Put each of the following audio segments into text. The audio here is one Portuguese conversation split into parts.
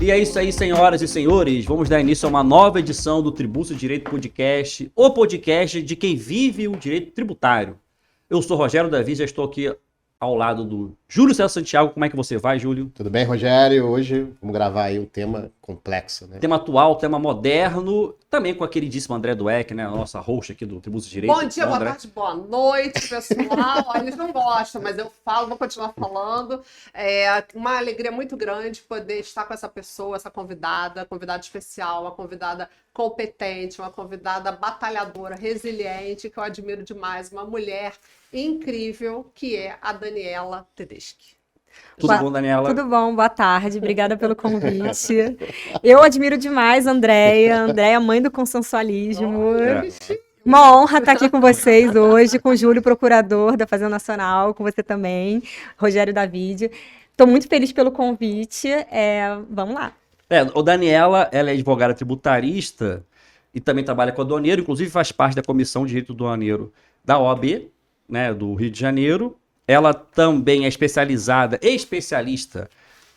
E é isso aí, senhoras e senhores. Vamos dar início a uma nova edição do Tribúcio Direito Podcast, o podcast de quem vive o direito tributário. Eu sou Rogério Davi, já estou aqui ao lado do Júlio César Santiago. Como é que você vai, Júlio? Tudo bem, Rogério? Hoje vamos gravar aí um tema complexo, né? Tema atual, tema moderno, também com a queridíssima André Dueck, né? A nossa host aqui do Tribúcio de Direito. Bom dia, boa tarde, boa noite, pessoal. Eles não gostam, mas eu falo, vou continuar falando. É uma alegria muito grande poder estar com essa pessoa, essa convidada especial, uma convidada competente, uma convidada batalhadora, resiliente, que eu admiro demais, uma mulher incrível, que é a Daniela Tedeschi. Tudo bom, Daniela? Tudo bom, boa tarde, obrigada pelo convite. Eu admiro demais a Andréia, mãe do consensualismo. Uma honra estar aqui com vocês hoje, com o Júlio, procurador da Fazenda Nacional, com você também, Rogério David. Estou muito feliz pelo convite, vamos lá. O Daniela, ela é advogada tributarista e também trabalha com aduaneiro, inclusive faz parte da Comissão de Direito Aduaneiro da OAB, né, do Rio de Janeiro. Ela também é especialista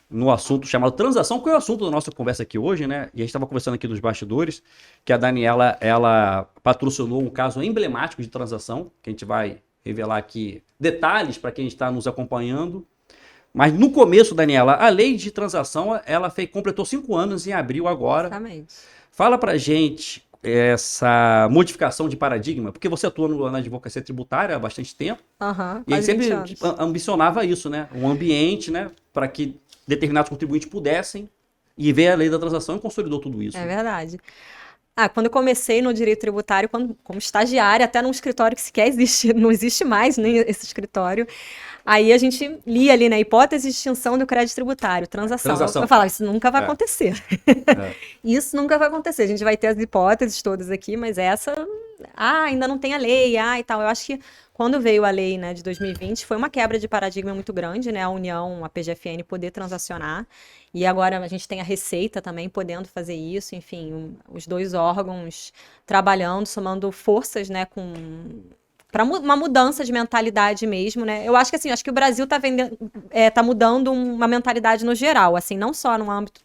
no assunto chamado transação, que é o assunto da nossa conversa aqui hoje, né? E a gente estava conversando aqui dos bastidores, que a Daniela, ela patrocinou um caso emblemático de transação, que a gente vai revelar aqui detalhes para quem está nos acompanhando. Mas no começo, Daniela, a lei de transação, ela completou 5 anos em abril agora. Exatamente. Fala pra gente essa modificação de paradigma, porque você atua na advocacia tributária há bastante tempo, e aí sempre ambicionava isso, né? Um ambiente, né, para que determinados contribuintes pudessem e ver a lei da transação e consolidou tudo isso. É verdade. Quando eu comecei no direito tributário, como estagiária, até num escritório que sequer existe, não existe mais nem esse escritório, aí a gente lia ali na hipótese de extinção do crédito tributário, transação. Eu falava, isso nunca vai acontecer. Isso nunca vai acontecer. A gente vai ter as hipóteses todas aqui, mas essa, ainda não tem a lei, e tal. Eu acho que quando veio a lei, né, de 2020, foi uma quebra de paradigma muito grande, né, a União, a PGFN poder transacionar, e agora a gente tem a Receita também podendo fazer isso, enfim, os dois órgãos trabalhando, somando forças, né, para uma mudança de mentalidade mesmo, né? Eu acho que assim, acho que o Brasil tá mudando uma mentalidade no geral, assim, não só no âmbito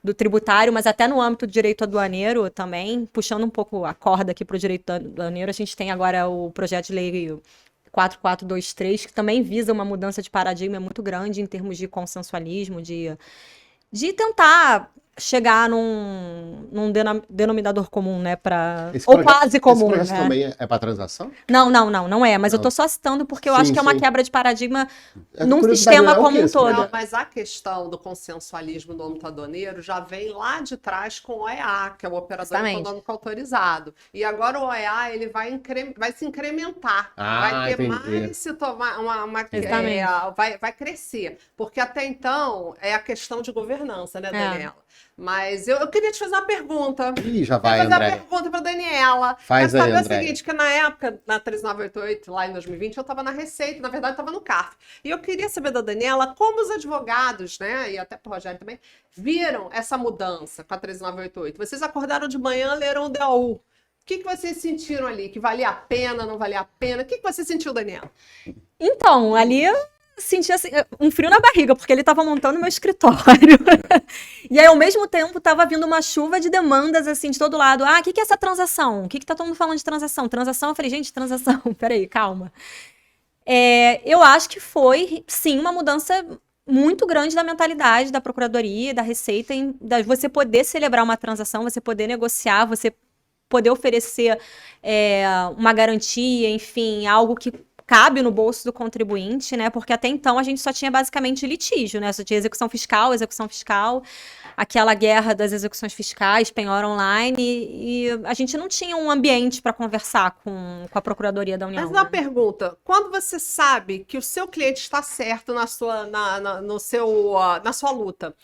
do tributário, mas até no âmbito do direito aduaneiro também, puxando um pouco a corda aqui para o direito aduaneiro, a gente tem agora o projeto de lei 4423, que também visa uma mudança de paradigma muito grande em termos de consensualismo, de tentar chegar num denominador comum, né, ou quase comum, esse projeto também é para transação? Não é, mas eu tô só citando porque eu acho que é uma quebra de paradigma num sistema como um todo. Não, mas a questão do consensualismo do âmbito aduaneiro já vem lá de trás com o OEA, que é o Operador Econômico Autorizado. E agora o OEA, ele vai se incrementar, vai ter mais, se tomar vai crescer, porque até então é a questão de governança, né, Daniela? Mas eu queria te fazer uma pergunta. Já vai, André. Fazer uma pergunta para Daniela. Faz aí, André. É o seguinte, que na época, na 13988, lá em 2020, eu estava na Receita, na verdade, eu estava no CARF. E eu queria saber da Daniela como os advogados, né, e até para o Rogério também, viram essa mudança com a 13988. Vocês acordaram de manhã, leram o DAU. O que vocês sentiram ali? Que valia a pena, não valia a pena? O que você sentiu, Daniela? Então, ali senti assim, um frio na barriga, porque ele estava montando meu escritório. E aí, ao mesmo tempo, estava vindo uma chuva de demandas, assim, de todo lado. O que é essa transação? O que tá todo mundo falando de transação? Transação? Eu falei, gente, transação, peraí, calma. Eu acho que foi, sim, uma mudança muito grande da mentalidade da Procuradoria, da Receita, você poder celebrar uma transação, você poder negociar, você poder oferecer uma garantia, enfim, algo que cabe no bolso do contribuinte, né? Porque até então a gente só tinha basicamente litígio, né? Só tinha execução fiscal, aquela guerra das execuções fiscais, penhora online, e a gente não tinha um ambiente para conversar com a Procuradoria da União. Mas uma pergunta, quando você sabe que o seu cliente está certo na sua luta,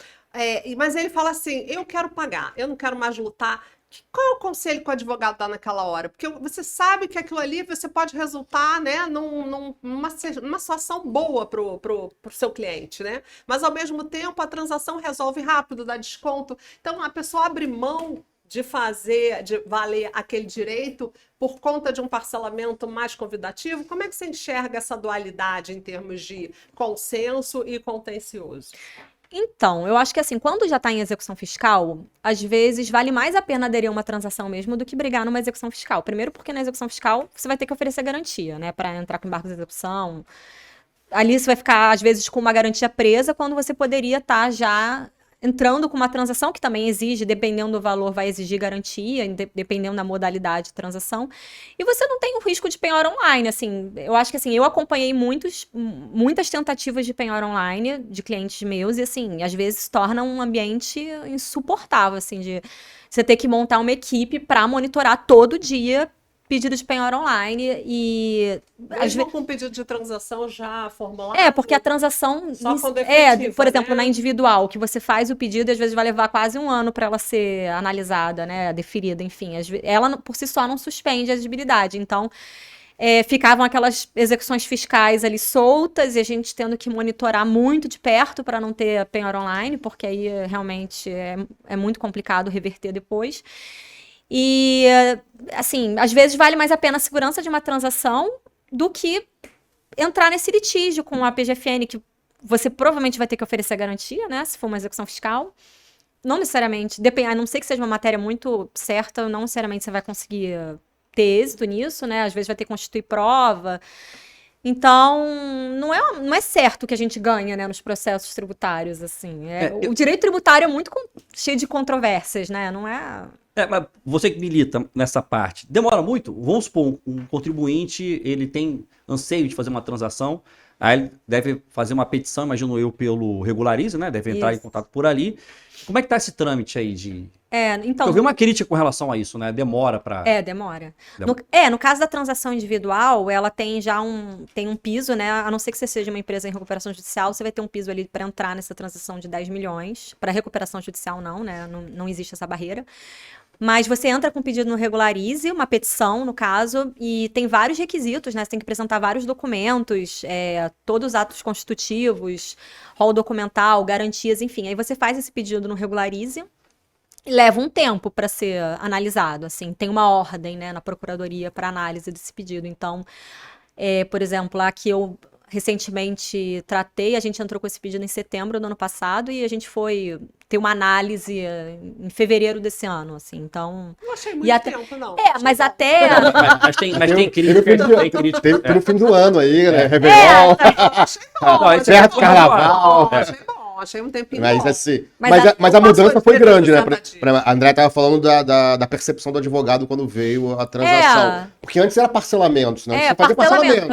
mas ele fala assim, eu quero pagar, eu não quero mais lutar, qual é o conselho que o advogado dá naquela hora? Porque você sabe que aquilo ali você pode resultar, né, numa situação boa pro seu cliente, né? Mas ao mesmo tempo a transação resolve rápido, dá desconto. Então a pessoa abre mão de valer aquele direito por conta de um parcelamento mais convidativo? Como é que você enxerga essa dualidade em termos de consenso e contencioso? Então, eu acho que assim, quando já está em execução fiscal, às vezes vale mais a pena aderir a uma transação mesmo do que brigar numa execução fiscal. Primeiro porque na execução fiscal você vai ter que oferecer garantia, né, para entrar com embargo de execução. Ali você vai ficar, às vezes, com uma garantia presa, quando você poderia estar já entrando com uma transação que também exige, dependendo do valor, vai exigir garantia, dependendo da modalidade de transação. E você não tem o risco de penhora online, assim. Eu acho que, assim, eu acompanhei muitas tentativas de penhora online de clientes meus e, assim, às vezes torna um ambiente insuportável, assim, de você ter que montar uma equipe para monitorar todo dia pedido de penhora online e Mesmo com pedido de transação já formulado? porque a transação Só quando efetiva, por exemplo, né? na individual, que você faz o pedido e às vezes vai levar quase um ano para ela ser analisada, né, deferida, enfim, ela por si só não suspende a exigibilidade, então ficavam aquelas execuções fiscais ali soltas e a gente tendo que monitorar muito de perto para não ter penhora online, porque aí realmente é muito complicado reverter depois. E, assim, às vezes vale mais a pena a segurança de uma transação do que entrar nesse litígio com a PGFN, que você provavelmente vai ter que oferecer garantia, né? Se for uma execução fiscal. Não necessariamente, a não ser que seja uma matéria muito certa, não necessariamente você vai conseguir ter êxito nisso, né? Às vezes vai ter que constituir prova. Então, não é certo que a gente ganha, né, nos processos tributários, assim. O direito tributário é muito cheio de controvérsias, né? Não é... Mas você que milita nessa parte, demora muito? Vamos supor, um contribuinte, ele tem anseio de fazer uma transação, aí ele deve fazer uma petição, imagino eu, pelo Regularize, né? Deve entrar em contato por ali. Como é que tá esse trâmite aí de... então... Eu vi uma crítica com relação a isso, né? Demora para... demora. No caso da transação individual, ela tem já tem um piso, né? A não ser que você seja uma empresa em recuperação judicial, você vai ter um piso ali para entrar nessa transação de 10 milhões. Para recuperação judicial, não, né? Não existe essa barreira. Mas você entra com pedido no Regularize, uma petição, no caso, e tem vários requisitos, né? Você tem que apresentar vários documentos, todos os atos constitutivos, rol documental, garantias, enfim. Aí você faz esse pedido no Regularize e leva um tempo para ser analisado, assim. Tem uma ordem, né, na Procuradoria para análise desse pedido. Então, por exemplo, lá que eu recentemente tratei, a gente entrou com esse pedido em setembro do ano passado e a gente foi ter uma análise em fevereiro desse ano, assim, então... Não achei muito tempo, não. Mas até... Mas tem crítica. Teve no fim do ano aí, né? Réveillon. Achei bom. Perto do carnaval. Achei bom. Achei um tempinho Mas bom. assim, Mas mas a mudança foi grande, né? 60 dias. A André tava falando da percepção do advogado quando veio a transação. Porque antes era parcelamentos, né? Você fazia parcelamento.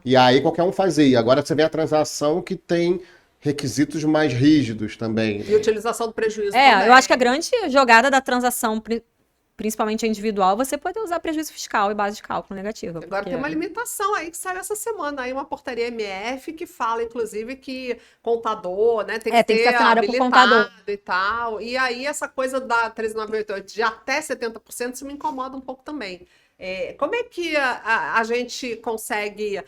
E aí qualquer um fazia. Agora você vê a transação que tem requisitos mais rígidos também. E utilização do prejuízo também. eu acho que a grande jogada da transação, principalmente a individual, você pode usar prejuízo fiscal e base de cálculo negativa. Agora tem uma limitação aí que saiu essa semana, aí uma portaria MF que fala, inclusive, que contador, né, tem que tem que ter ser assinada por habilitado contador. e tal. E aí essa coisa da 13988 de até 70%, isso me incomoda um pouco também. Como é que a gente consegue...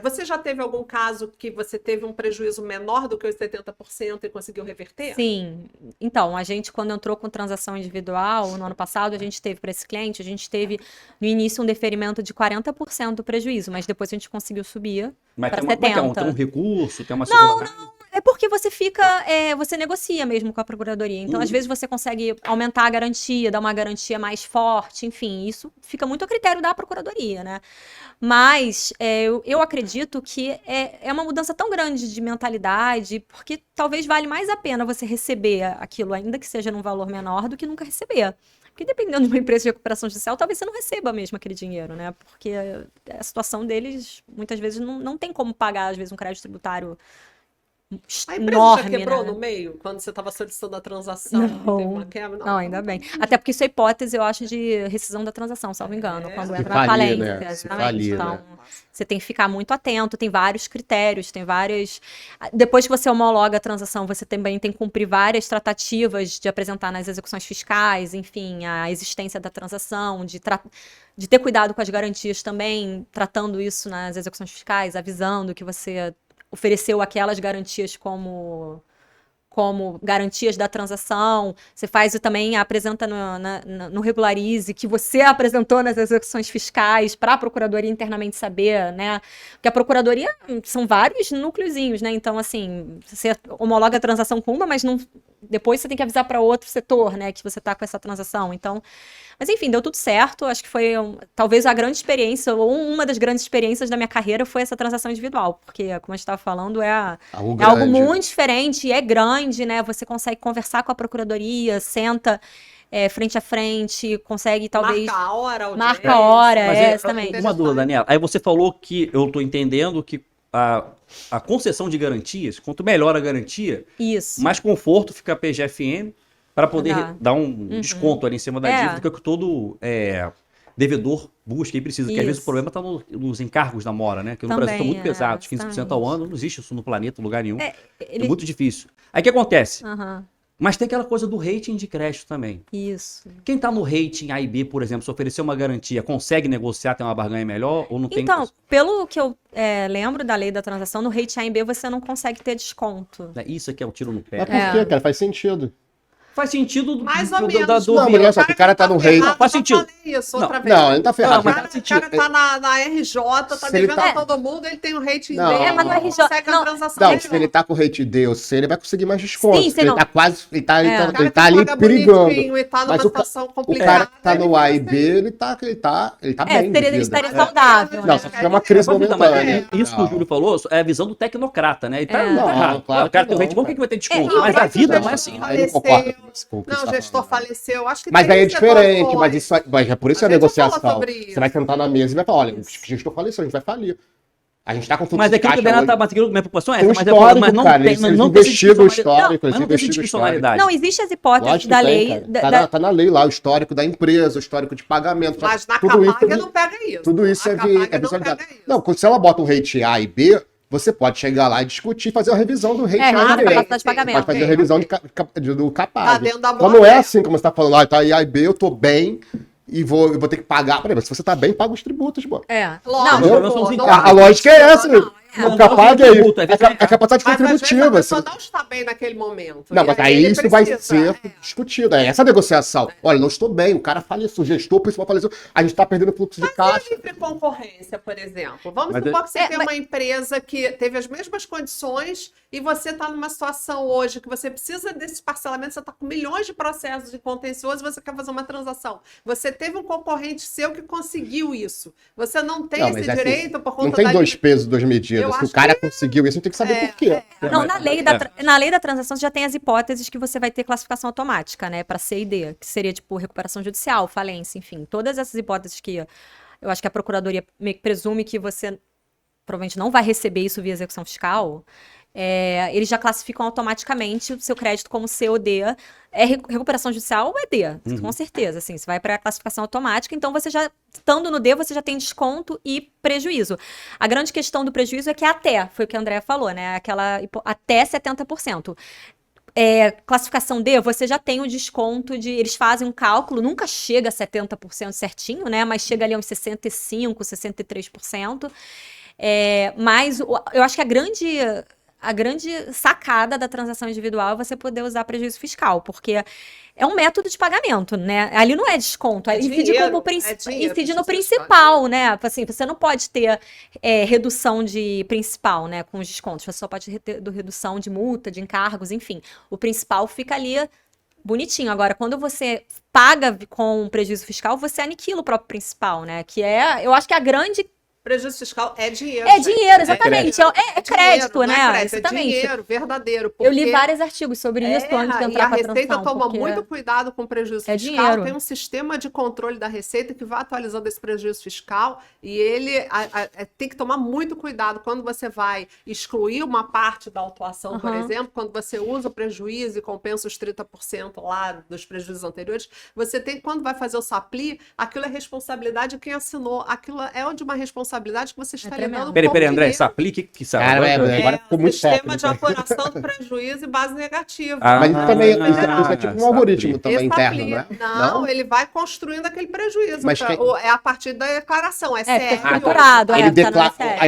você já teve algum caso que você teve um prejuízo menor do que os 70% e conseguiu reverter? Sim. Então, a gente, quando entrou com transação individual, no ano passado, a gente teve para esse cliente, a gente teve no início um deferimento de 40% do prejuízo, mas depois a gente conseguiu subir para 70%. Tem um recurso, tem uma segunda... É porque você você negocia mesmo com a procuradoria. Então, às vezes, você consegue aumentar a garantia, dar uma garantia mais forte, enfim, isso fica muito a critério da procuradoria, né? Mas eu acredito que é uma mudança tão grande de mentalidade, porque talvez vale mais a pena você receber aquilo, ainda que seja num valor menor, do que nunca receber. Porque dependendo de uma empresa de recuperação judicial, talvez você não receba mesmo aquele dinheiro, né? Porque a situação deles, muitas vezes, não tem como pagar, às vezes, um crédito tributário A empresa enorme, já quebrou né? no meio, quando você estava solicitando a transação? Não. Teve uma quebra? Não, ainda bem. Até porque isso é hipótese, eu acho, de rescisão da transação, salvo engano, quando Se entra na falir, falência. né? Se Exatamente. falir, Então, né? você tem que ficar muito atento, tem vários critérios, tem várias... Depois que você homologa a transação, você também tem que cumprir várias tratativas de apresentar nas execuções fiscais, enfim, a existência da transação, de ter cuidado com as garantias também, tratando isso nas execuções fiscais, avisando que você ofereceu aquelas garantias como como garantias da transação, você apresenta no Regularize, que você apresentou nas execuções fiscais para a Procuradoria internamente saber, né? Porque a Procuradoria são vários núcleozinhos, né? Então, assim, você homologa a transação com uma, mas depois você tem que avisar para outro setor, né, que você está com essa transação. Então, mas enfim, deu tudo certo. Acho que foi talvez a grande experiência, ou uma das grandes experiências da minha carreira foi essa transação individual, porque, como a gente estava falando, é algo muito diferente, é grande, né? Você consegue conversar com a Procuradoria, senta frente a frente, consegue talvez... Marca a hora, exatamente. Uma dúvida, Daniela. Aí você falou que, eu estou entendendo que a concessão de garantias, quanto melhor a garantia, mais conforto fica a PGFN para poder dar um desconto ali em cima da dívida que todo devedor busca e precisa. Porque às vezes o problema está nos encargos da mora, né? Que no Brasil estão muito pesados, 15% ao ano, não existe isso no planeta, em lugar nenhum. É muito difícil. Aí o que acontece? Mas tem aquela coisa do rating de crédito também. Isso. Quem está no rating A e B, por exemplo, se oferecer uma garantia, consegue negociar, ter uma barganha melhor ou não tem? Então, pelo que eu lembro da lei da transação, no rating A e B você não consegue ter desconto. Isso aqui é o tiro no pé. Mas por quê, cara? Faz sentido. Faz sentido mais ou menos. Não, mulher, só que o cara tá no rei. Faz sentido. Isso, outra vez. Não, ele tá ferrado. O cara tá na RJ, tá devendo a todo mundo, ele tem o rating D, mas no RJ consegue a transação. Não, se ele tá com o rating D ou C, ele vai conseguir mais desconto. Sim, ele tá quase, ele tá ali perigando. Mas o cara que tá no A e B, ele tá bem. Ele estaria saudável. Não, só que é uma crise momentânea. Isso que o Júlio falou é a visão do tecnocrata, né? Ele tá errado. O cara tem o rating bom, por que vai ter desconto? Mas a vida não é assim. Aí não concorda com isso. Não, o gestor faleceu. Acho que mas aí é diferente, mas é por isso a negociação. Você vai sentar na mesa e vai falar, olha, o gestor faleceu, a gente vai falir. A gente tá com fluxo de caixa. Mas aquilo que minha preocupação é essa, mas não cara, eles investigam o histórico, eles investigam o histórico. Não, existem as hipóteses da lei. Tá na lei lá, o histórico da empresa, o histórico de pagamento. Mas na Capag não pega isso. Tudo isso é visualizado. Não, se ela bota um rate A e B, você pode chegar lá e discutir, fazer a revisão do rate A e B. Pode fazer a revisão do Capag. Tá dentro da então não é assim como você tá falando, tá A e B, eu tô bem e vou ter que pagar. Peraí, mas se você tá bem, paga os tributos, pô. Lógico. A lógica é essa. O Capag é isso. É capacidade contributiva. Mas a pessoa não está bem naquele momento. Não, mas aí isso vai ser discutido. É essa negociação. Olha, não estou bem, o cara faleceu, o gestor principal faleceu, a gente está perdendo fluxo de caixa. Mas livre concorrência, por exemplo. Vamos supor que você tem uma empresa que teve as mesmas condições e você está numa situação hoje que você precisa desses parcelamentos, você está com milhões de processos de contencioso e você quer fazer uma transação. Você teve um concorrente seu que conseguiu isso. Você não tem esse direito por conta da... Não tem dois pesos, duas medidas. Se o cara conseguiu isso, tem que saber por quê. Não, na lei da transação já tem as hipóteses que você vai ter classificação automática, né, para C e D, que seria tipo recuperação judicial, falência, enfim. Todas essas hipóteses que eu acho que a Procuradoria meio que presume que você provavelmente não vai receber isso via execução fiscal, eles já classificam automaticamente o seu crédito como C ou D. Recuperação judicial ou é D, com certeza. Assim, você vai para a classificação automática, então você já, estando no D, você já tem desconto e prejuízo. A grande questão do prejuízo é que foi o que a Andrea falou, né? Aquela até 70%. Classificação D, você já tem o desconto eles fazem um cálculo, nunca chega a 70% certinho, né? Mas chega ali a uns 65%, 63%. Mas eu acho que a grande sacada da transação individual é você poder usar prejuízo fiscal, porque é um método de pagamento, né? Ali não é desconto, incide no principal, né? Assim, você não pode ter redução de principal, né? Com os descontos, você só pode ter redução de multa, de encargos, enfim. O principal fica ali bonitinho. Agora, quando você paga com prejuízo fiscal, você aniquila o próprio principal, né? Que eu acho que a grande... Prejuízo fiscal é dinheiro. É dinheiro, exatamente. É crédito, né? É crédito, exatamente. É dinheiro, verdadeiro. Eu li vários artigos sobre isso antes de entrar para a transação. E a Receita toma muito cuidado com o prejuízo fiscal. Dinheiro. Tem um sistema de controle da Receita que vai atualizando esse prejuízo fiscal e ele tem que tomar muito cuidado quando você vai excluir uma parte da autuação, por exemplo, quando você usa o prejuízo e compensa os 30% lá dos prejuízos anteriores, você tem, quando vai fazer o SAPLI, aquilo é responsabilidade de quem assinou, aquilo é de uma responsabilidade responsabilidade que você está lidando com Peraí, André, essa aplica que sabe? Agora ficou muito sistema de apuração do prejuízo e base negativa. Mas isso também é tipo um algoritmo também interno, né? Não, ele vai construindo aquele prejuízo. Mas é a partir da declaração, é sério. Calculado, a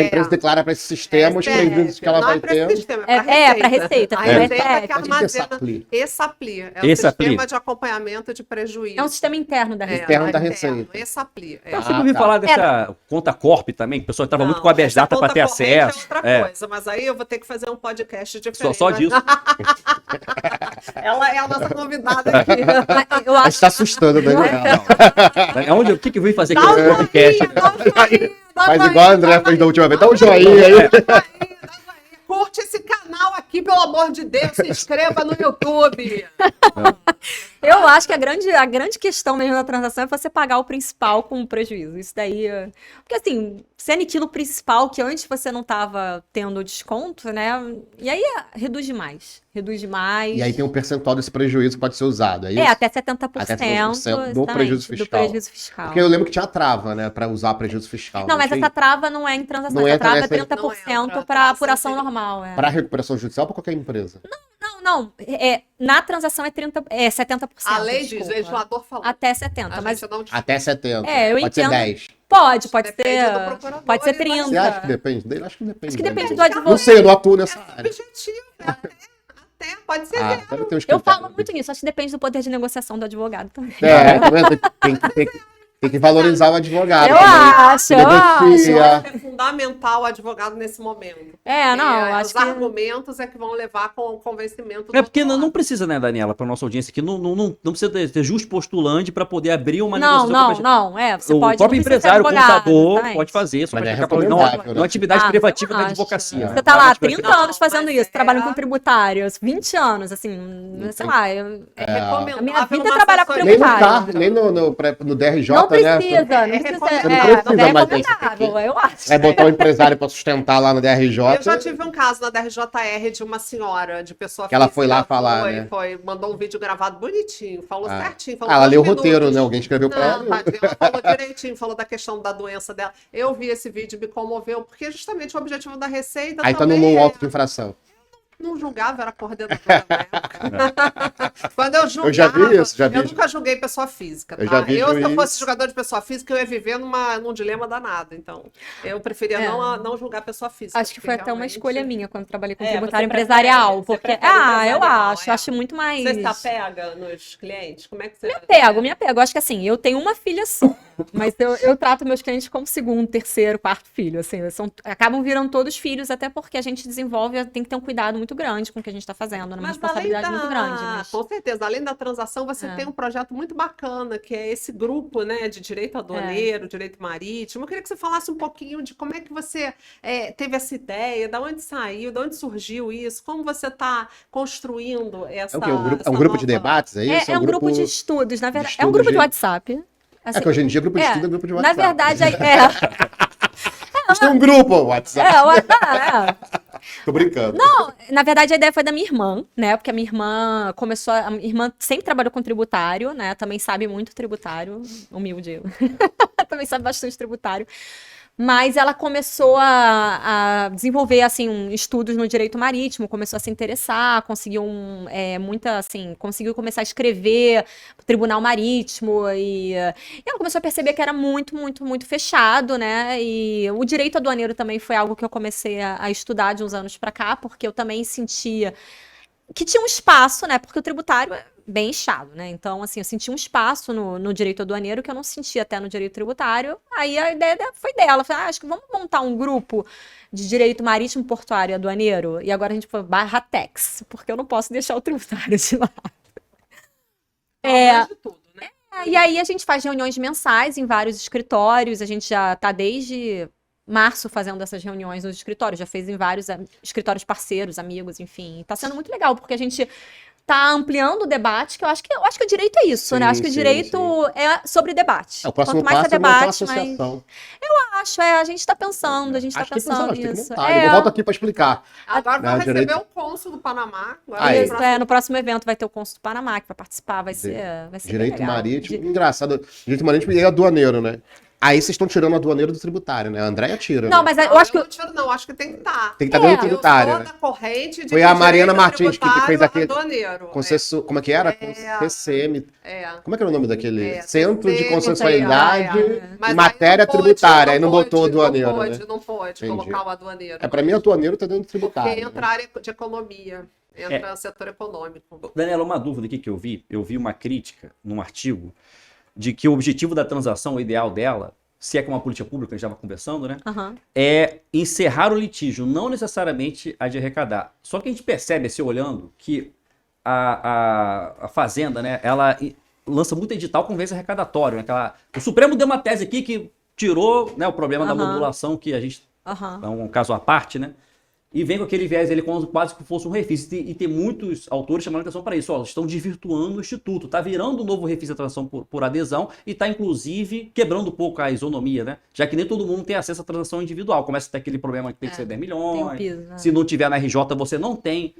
empresa declara para esse sistema os prejuízos que ela vai ter. Não é para esse sistema, é para Receita. A Receita que armazena esse APLI. É o sistema de acompanhamento de prejuízo. É um sistema interno da Receita. Interno da Receita. Esse APLI. Você não ouviu falar dessa conta corp também? Que a pessoa entrava muito com a habeas data para ter acesso. É outra coisa, mas aí eu vou ter que fazer um podcast diferente. Só disso. Ela é a nossa convidada aqui. Eu acho... A gente tá assustando, né? O que eu vim fazer aqui no podcast? Faz igual a André fez da última vez. Dá um joinha aí. Curte esse canal aqui, pelo amor de Deus. Se inscreva no YouTube. Eu acho que a grande questão mesmo da transação é você pagar o principal com o prejuízo. Isso daí... Porque assim, você aniquila o principal que antes você não estava tendo desconto, né? E aí reduz demais. E aí tem um percentual desse prejuízo que pode ser usado, é isso? Até 70%. Até 70% do prejuízo fiscal. Porque eu lembro que tinha trava, né? Para usar prejuízo fiscal. Não, mas essa trava não é em transação. Essa trava é 30% para apuração normal. Para recuperação judicial ou para qualquer empresa? Não. Na transação é 70%. A lei diz, o legislador falou. Até 70%. Até 70%. Eu pode ser 10%. Pode ser 30%. Você acha que depende dele? Acho que depende. Acho que depende do advogado. Não sei, eu não atuo nessa área. Objetivo, até pode ser eu falo muito nisso, acho que depende do poder de negociação do advogado também. Tem que valorizar o advogado. Eu acho. É fundamental o advogado nesse momento. Acho os argumentos é que vão levar com o convencimento. Porque não precisa, né, Daniela, para nossa audiência aqui, não precisa ter justo postulante para poder abrir uma negociação. Não. Você o pode. próprio empresário, o contador, pode fazer. Só mas não é atividade privativa da advocacia. Você tá lá há 30 anos fazendo isso, trabalhando com tributários, 20 anos, assim, sei lá. É recomendável. A minha vida é trabalhar com tributário. Nem no DRJ, não precisa, não precisa mais eu acho. Vai botar o empresário para sustentar lá no DRJ. Eu já tive um caso na DRJR de uma senhora, de pessoa que ela foi lá falar, mandou um vídeo gravado bonitinho, falou certinho. Ela leu o roteiro, né? Alguém escreveu para ela. Ela falou direitinho, falou da questão da doença dela. Eu vi esse vídeo, me comoveu, porque justamente o objetivo da Receita aí também tá no auto de infração. Não julgava, era coordenadora na época. Quando eu julgava, eu já vi isso, eu nunca julguei pessoa física. Tá? Se eu fosse jogador de pessoa física, eu ia viver num dilema danado. Então, eu preferia não julgar pessoa física. Acho que foi até uma escolha minha quando trabalhei com tributário empresarial. Porque, eu acho muito mais. Você se apega nos clientes? Como é que você. Me apego. Acho que assim, eu tenho uma filha só. Mas eu trato meus clientes como segundo, terceiro, quarto filho. Assim, acabam virando todos filhos, até porque a gente desenvolve, tem que ter um cuidado muito grande com o que a gente está fazendo, uma responsabilidade muito grande. Com certeza, além da transação, você tem um projeto muito bacana, que é esse grupo, né, de direito aduaneiro, direito marítimo. Eu queria que você falasse um pouquinho de como é que você teve essa ideia, de onde saiu, de onde surgiu isso, como você está construindo essa... É um grupo de debates, é isso? É um grupo de estudos, na verdade. É um grupo de WhatsApp. Assim, que hoje em dia grupo de estudo é grupo de WhatsApp. Na verdade, a gente tem um grupo WhatsApp. Tô brincando. Não, na verdade a ideia foi da minha irmã, né? Porque a minha irmã sempre trabalhou com tributário, né? Também sabe muito tributário, humilde. Também sabe bastante tributário. Mas ela começou a desenvolver, assim, estudos no direito marítimo, começou a se interessar, conseguiu conseguiu começar a escrever pro Tribunal Marítimo e ela começou a perceber que era muito, muito, muito fechado, né? E o direito aduaneiro também foi algo que eu comecei a estudar de uns anos para cá, porque eu também sentia que tinha um espaço, né? Porque o tributário é bem inchado, né? Então, assim, eu senti um espaço no direito aduaneiro que eu não sentia até no direito tributário. Aí a ideia foi dela. Falei, acho que vamos montar um grupo de direito marítimo, portuário e aduaneiro. E agora a gente foi /Tex, porque eu não posso deixar o tributário de lado. De tudo, né? E aí a gente faz reuniões mensais em vários escritórios. A gente já está desde março fazendo essas reuniões nos escritórios. Já fez em vários escritórios parceiros, amigos, enfim. Está sendo muito legal, porque a gente tá ampliando o debate, que eu acho que o direito é isso, né? Acho que o direito é sobre debate. O próximo Quanto mais passo é debate, uma associação. Eu acho, a gente tá pensando, nisso. Eu volto aqui para explicar. Agora vai receber o cônsul do Panamá. No próximo evento vai ter o cônsul do Panamá que vai participar, vai ser direito bem legal. marítimo, engraçado. Direito marítimo e aduaneiro, né? Aí vocês estão tirando o aduaneiro do tributário, né? A Andréia tira. Não, né? mas eu acho que... Não tiro, não. Acho que tem que estar. Tem que estar dentro do tributário. Eu sou da corrente de Foi a Mariana Martins que fez aquele... Aduaneiro. Como é que era? PCM. Como é que era o nome daquele? Centro de Consensualidade e Matéria Tributária. Aí não botou o aduaneiro, Não pode colocar o aduaneiro. Pra mim, o aduaneiro tá dentro do tributário. Porque entra a área de economia. Entra o setor econômico. Daniela, uma dúvida aqui que eu vi uma crítica num artigo de que o objetivo da transação, o ideal dela, se é que uma política pública, a gente estava conversando, né? É encerrar o litígio, não necessariamente a de arrecadar. Só que a gente percebe, assim, olhando, que a Fazenda, né, ela lança muito edital com viés arrecadatório. Né? O Supremo deu uma tese aqui que tirou, né, o problema da modulação, que a gente... É um caso à parte, né? E vem com aquele viés ele quase que fosse um refis. E tem muitos autores chamando atenção para isso. Ó, estão desvirtuando o Instituto. Está virando um novo refis da transação por adesão e está, inclusive, quebrando um pouco a isonomia, né? Já que nem todo mundo tem acesso à transação individual. Começa a ter aquele problema que tem que ser 10 milhões. Piso, né? Se não tiver na RJ, você não tem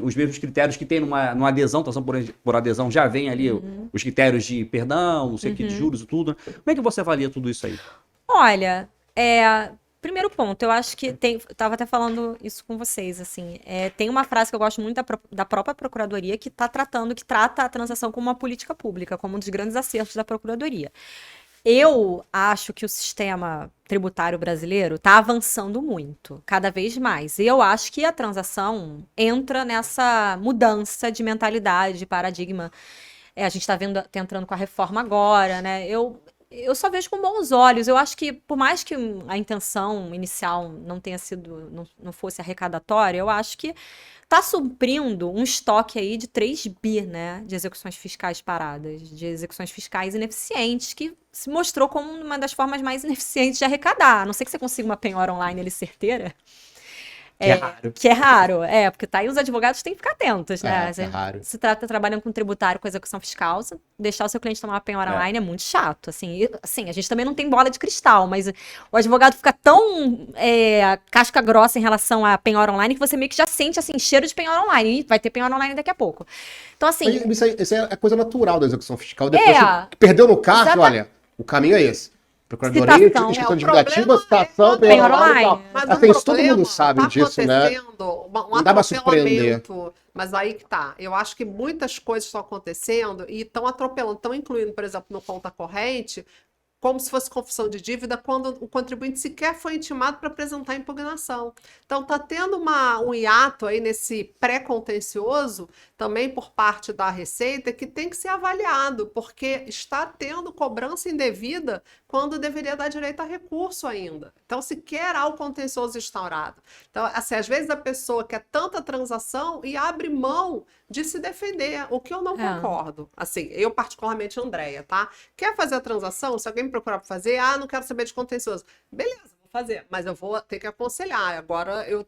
os mesmos critérios que tem numa adesão, transação por adesão, já vem ali os critérios de perdão, não sei o que, de juros e tudo. Como é que você avalia tudo isso aí? Olha, primeiro ponto, eu acho que estava até falando isso com vocês, assim, tem uma frase que eu gosto muito da própria Procuradoria que trata a transação como uma política pública, como um dos grandes acertos da Procuradoria. Eu acho que o sistema tributário brasileiro está avançando muito, cada vez mais. E eu acho que a transação entra nessa mudança de mentalidade, de paradigma. A gente está entrando com a reforma agora, né? Eu só vejo com bons olhos. Eu acho que, por mais que a intenção inicial não fosse arrecadatória, eu acho que está suprindo um estoque aí de 3 bi, né, de execuções fiscais paradas, de execuções fiscais ineficientes, que se mostrou como uma das formas mais ineficientes de arrecadar. A não sei que você consiga uma penhora online ali certeira. Que é raro, porque tá aí os advogados têm que ficar atentos, né? É raro. Se trata trabalhando com tributário, com execução fiscal, deixar o seu cliente tomar uma penhora online é muito chato, assim, a gente também não tem bola de cristal, mas o advogado fica tão casca grossa em relação à penhora online que você meio que já sente, assim, cheiro de penhora online, e vai ter penhora online daqui a pouco. Então, assim... Isso é coisa natural da execução fiscal, depois que perdeu no caixa, olha, o caminho é esse. Procuradoria, inscrição divulgativa, citação, penhora online. Mas assim, todo mundo sabe disso, né? Não dá pra surpreender. Mas aí que tá. Eu acho que muitas coisas estão acontecendo e estão atropelando, estão incluindo, por exemplo, no conta corrente, como se fosse confissão de dívida, quando o contribuinte sequer foi intimado para apresentar a impugnação. Então, está tendo um hiato aí nesse pré-contencioso, também por parte da Receita, que tem que ser avaliado, porque está tendo cobrança indevida quando deveria dar direito a recurso ainda. Então, sequer há o contencioso instaurado. Então, assim, às vezes a pessoa quer tanta transação e abre mão de se defender, o que eu não concordo. Assim, eu particularmente, Andréia, tá? Quer fazer a transação? Se alguém me procurar para fazer, não quero saber de contencioso. Beleza, vou fazer, mas eu vou ter que aconselhar. Agora eu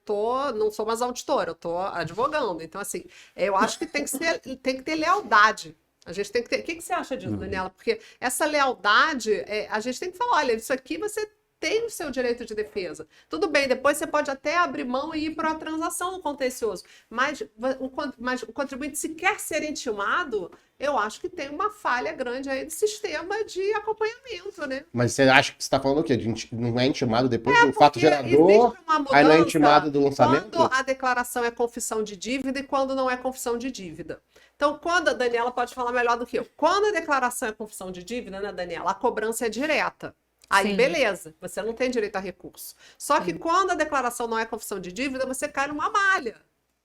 não sou mais auditora, eu tô advogando. Então, assim, eu acho que tem que ter lealdade. A gente tem que ter... O que você acha disso, Daniela? Porque essa lealdade, a gente tem que falar, olha, isso aqui você tem o seu direito de defesa. Tudo bem, depois você pode até abrir mão e ir para a transação no contencioso. Mas o contribuinte, se quer ser intimado, eu acho que tem uma falha grande aí do sistema de acompanhamento, né? Mas você acha que você está falando o quê? Não é intimado depois do fato gerador? Aí não é intimado do lançamento? Quando a declaração é confissão de dívida e quando não é confissão de dívida. Então, quando a Daniela pode falar melhor do que eu. Quando a declaração é confissão de dívida, né, Daniela? A cobrança é direta. Aí, beleza, você não tem direito a recurso. Só que quando a declaração não é confissão de dívida, você cai numa malha.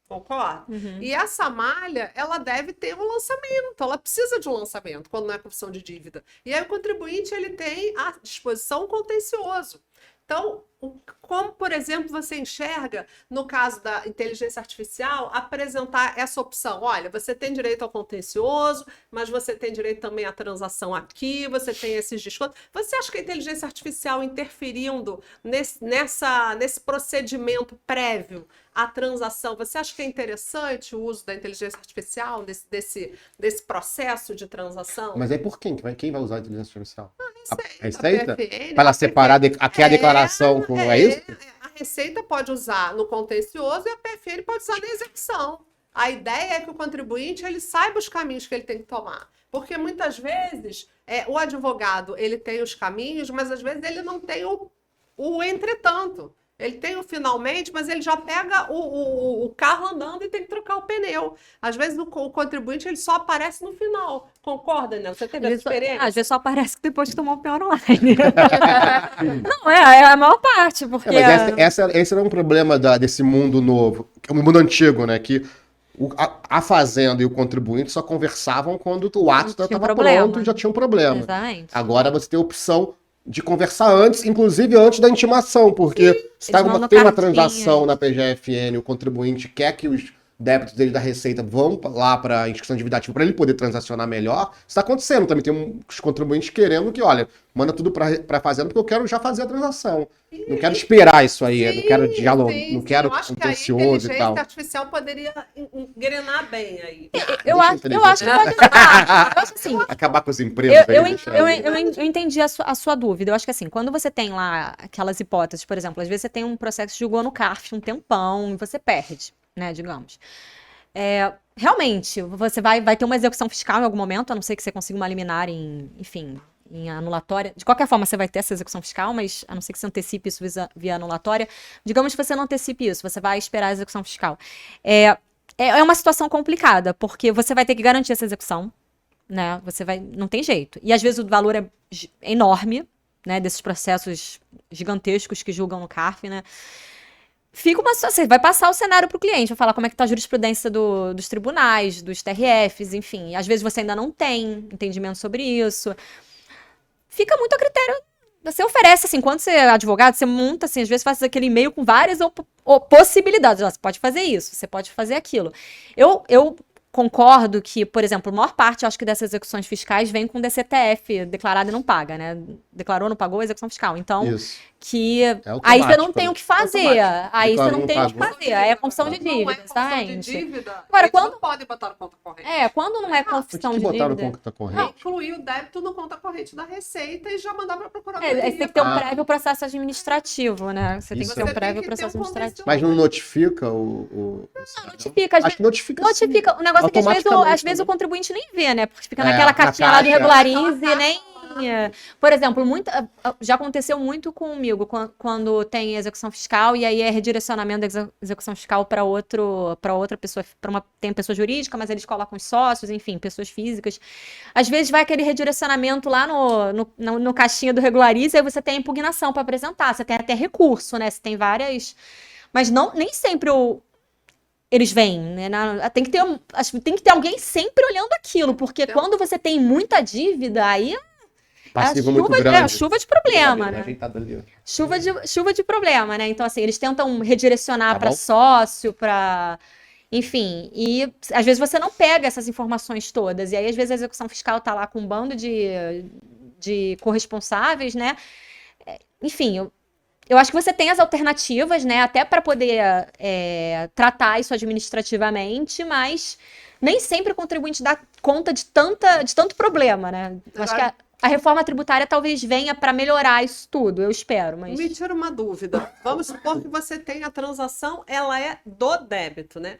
Concorda? E essa malha, ela deve ter um lançamento. Ela precisa de um lançamento quando não é confissão de dívida. E aí o contribuinte, ele tem à disposição um contencioso. Então, como, por exemplo, você enxerga, no caso da inteligência artificial, apresentar essa opção? Olha, você tem direito ao contencioso, mas você tem direito também à transação aqui, você tem esses descontos. Você acha que a inteligência artificial interferindo nesse procedimento prévio à transação, você acha que é interessante o uso da inteligência artificial desse processo de transação? Mas aí por quem? Quem vai usar a inteligência artificial? A Receita? PFN, para ela separar aqui a declaração é isso? A Receita pode usar no contencioso e a PFN pode usar na execução. A ideia é que o contribuinte ele saiba os caminhos que ele tem que tomar. Porque muitas vezes o advogado ele tem os caminhos, mas às vezes ele não tem o entretanto. Ele tem o finalmente, mas ele já pega o carro andando e tem que trocar o pneu. Às vezes o contribuinte ele só aparece no final. Concorda, né? Você teve essa experiência? Às vezes só aparece depois que tomou o pior online. Não, é a maior parte, porque... Mas esse era um problema desse mundo novo, que é um mundo antigo, né? Que a fazenda e o contribuinte só conversavam quando o ato estava pronto e já tinha um problema. Exatamente. Agora você tem a opção de conversar antes, inclusive antes da intimação, porque se tem uma transação na PGFN, o contribuinte quer que os débitos dele da Receita vão lá para a inscrição divulgativa para ele poder transacionar melhor. Isso está acontecendo também. Tem os contribuintes querendo que, olha, manda tudo para a Fazenda porque eu quero já fazer a transação. Não quero esperar isso aí, não quero diálogo, não quero contencioso e tal. A inteligência artificial poderia engrenar bem aí. Eu acho que pode ajudar. Eu acho assim, acabar com as empresas. Eu entendi a sua dúvida. Eu acho que assim, quando você tem lá aquelas hipóteses, por exemplo, às vezes você tem um processo que julgou no CARF um tempão e você perde, né, digamos. Realmente, você vai ter uma execução fiscal em algum momento, a não ser que você consiga uma liminar em anulatória. De qualquer forma, você vai ter essa execução fiscal, mas a não ser que você antecipe isso via anulatória. Digamos que você não antecipe isso, você vai esperar a execução fiscal. É uma situação complicada, porque você vai ter que garantir essa execução, né? Não tem jeito. E às vezes o valor é enorme, né? Desses processos gigantescos que julgam no CARF, né? Fica uma situação, você vai passar o cenário para o cliente, vai falar como é que está a jurisprudência dos tribunais, dos TRFs, enfim. Às vezes você ainda não tem entendimento sobre isso. Fica muito a critério. Você oferece, assim, quando você é advogado, você monta, assim, às vezes faz aquele e-mail com várias possibilidades. Você pode fazer isso, você pode fazer aquilo. Eu concordo que, por exemplo, a maior parte, acho que dessas execuções fiscais vem com DCTF, declarado e não paga, né? Declarou, não pagou, exexeção fiscal. Então, aí você não tem o que fazer. Aí você não tem o que fazer. Aí é confissão de dívida, Agora, quando não pode botar no conta corrente. Quando não é confissão de dívida. No conta corrente. Incluir o débito no conta corrente da Receita e já mandar para a procuradoria. Você tem que ter um prévio processo administrativo, né? Você tem que ter um prévio processo administrativo. Mas não notifica Não, notifica. Acho que notifica. Notifica. O negócio é que às vezes o contribuinte nem vê, né? Porque fica naquela caixinha lá do Regularize e nem... Por exemplo, já aconteceu muito comigo quando tem execução fiscal e aí é redirecionamento da execução fiscal para outra pessoa, tem pessoa jurídica, mas eles colocam os sócios, enfim, pessoas físicas. Às vezes vai aquele redirecionamento lá no caixinha do Regularize e aí você tem a impugnação para apresentar, você tem até recurso, né? Você tem várias... Mas nem sempre eles vêm, né? Tem que ter alguém sempre olhando aquilo, porque quando você tem muita dívida, aí... chuva de problema, né? Chuva de problema, né? Então, assim, eles tentam redirecionar para sócio, para... Enfim, e às vezes você não pega essas informações todas. E aí, às vezes, a execução fiscal tá lá com um bando de corresponsáveis, né? Enfim, eu acho que você tem as alternativas, né? Até para poder tratar isso administrativamente, mas nem sempre o contribuinte dá conta de tanto problema, né? Eu acho que a reforma tributária talvez venha para melhorar isso tudo, eu espero. Mas... Me tira uma dúvida. Vamos supor que você tem a transação, ela é do débito, né?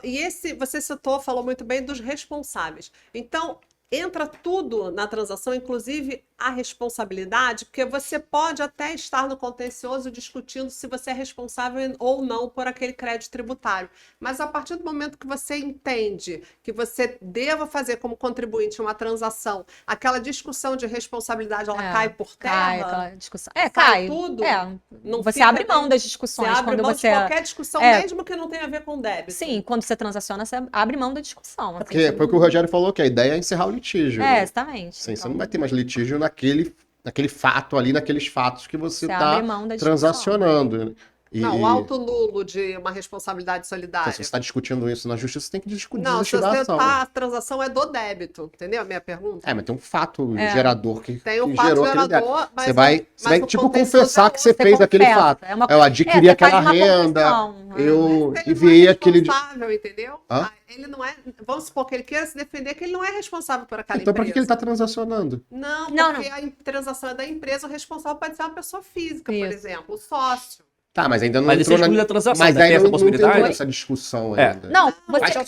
E você falou muito bem dos responsáveis. Então, entra tudo na transação, inclusive a responsabilidade, porque você pode até estar no contencioso discutindo se você é responsável ou não por aquele crédito tributário. Mas a partir do momento que você entende que você deva fazer como contribuinte uma transação, aquela discussão de responsabilidade, ela cai por terra? Cai aquela discussão. Cai. Tudo. Você abre mão das discussões. Você abre mão de qualquer discussão, mesmo que não tenha a ver com débito. Sim, quando você transaciona, você abre mão da discussão. Assim, porque foi o que o Rogério falou, que a ideia é encerrar o litígio. Exatamente. Sim, você não vai ter mais litígio naquele fato ali, naqueles fatos que você está transacionando. O alto nulo de uma responsabilidade solidária. Se você está discutindo isso na justiça, você tem que discutir a ação. A transação é do débito, entendeu a minha pergunta? Mas tem um fato gerador que tem um fato gerador, mas você vai tipo confessar que você fez aquele fato. Eu adquiri aquela renda, eu enviei aquele... entendeu? Ele não é... Vamos supor que ele queira se defender que ele não é responsável por aquela empresa. Então, por que ele está transacionando? Não, porque a transação é da empresa, o responsável pode ser uma pessoa física, por exemplo, o sócio. Tá, mas ainda não Mas entrou isso exclui a transação, Mas né? Tem ainda essa não possibilidade? teve essa discussão ainda. Não,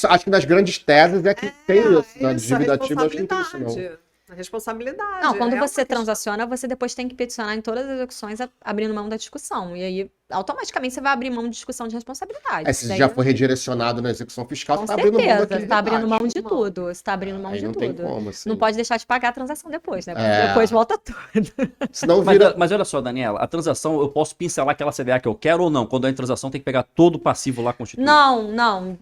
Acho que nas grandes teses é que tem isso. Na isso, dívida ativa, acho que não tem isso, não. responsabilidade. A responsabilidade. Não, quando é uma você questão. transaciona, você depois tem que peticionar em todas as execuções abrindo mão da discussão. E aí, automaticamente, você vai abrir mão de discussão de responsabilidade. Se já foi redirecionado na execução fiscal, Com você tá abrindo mão certeza, daquele você tá abrindo mão rebate. de tudo. Você tá abrindo mão Aí de não tudo. tem como, assim. Não pode deixar de pagar a transação depois, né? Porque É. depois volta tudo. Senão Mas, vira... mas olha só, Daniela, a transação, eu posso pincelar aquela CDA que eu quero ou não? Quando é em transação, tem que pegar todo o passivo lá constituído. Não.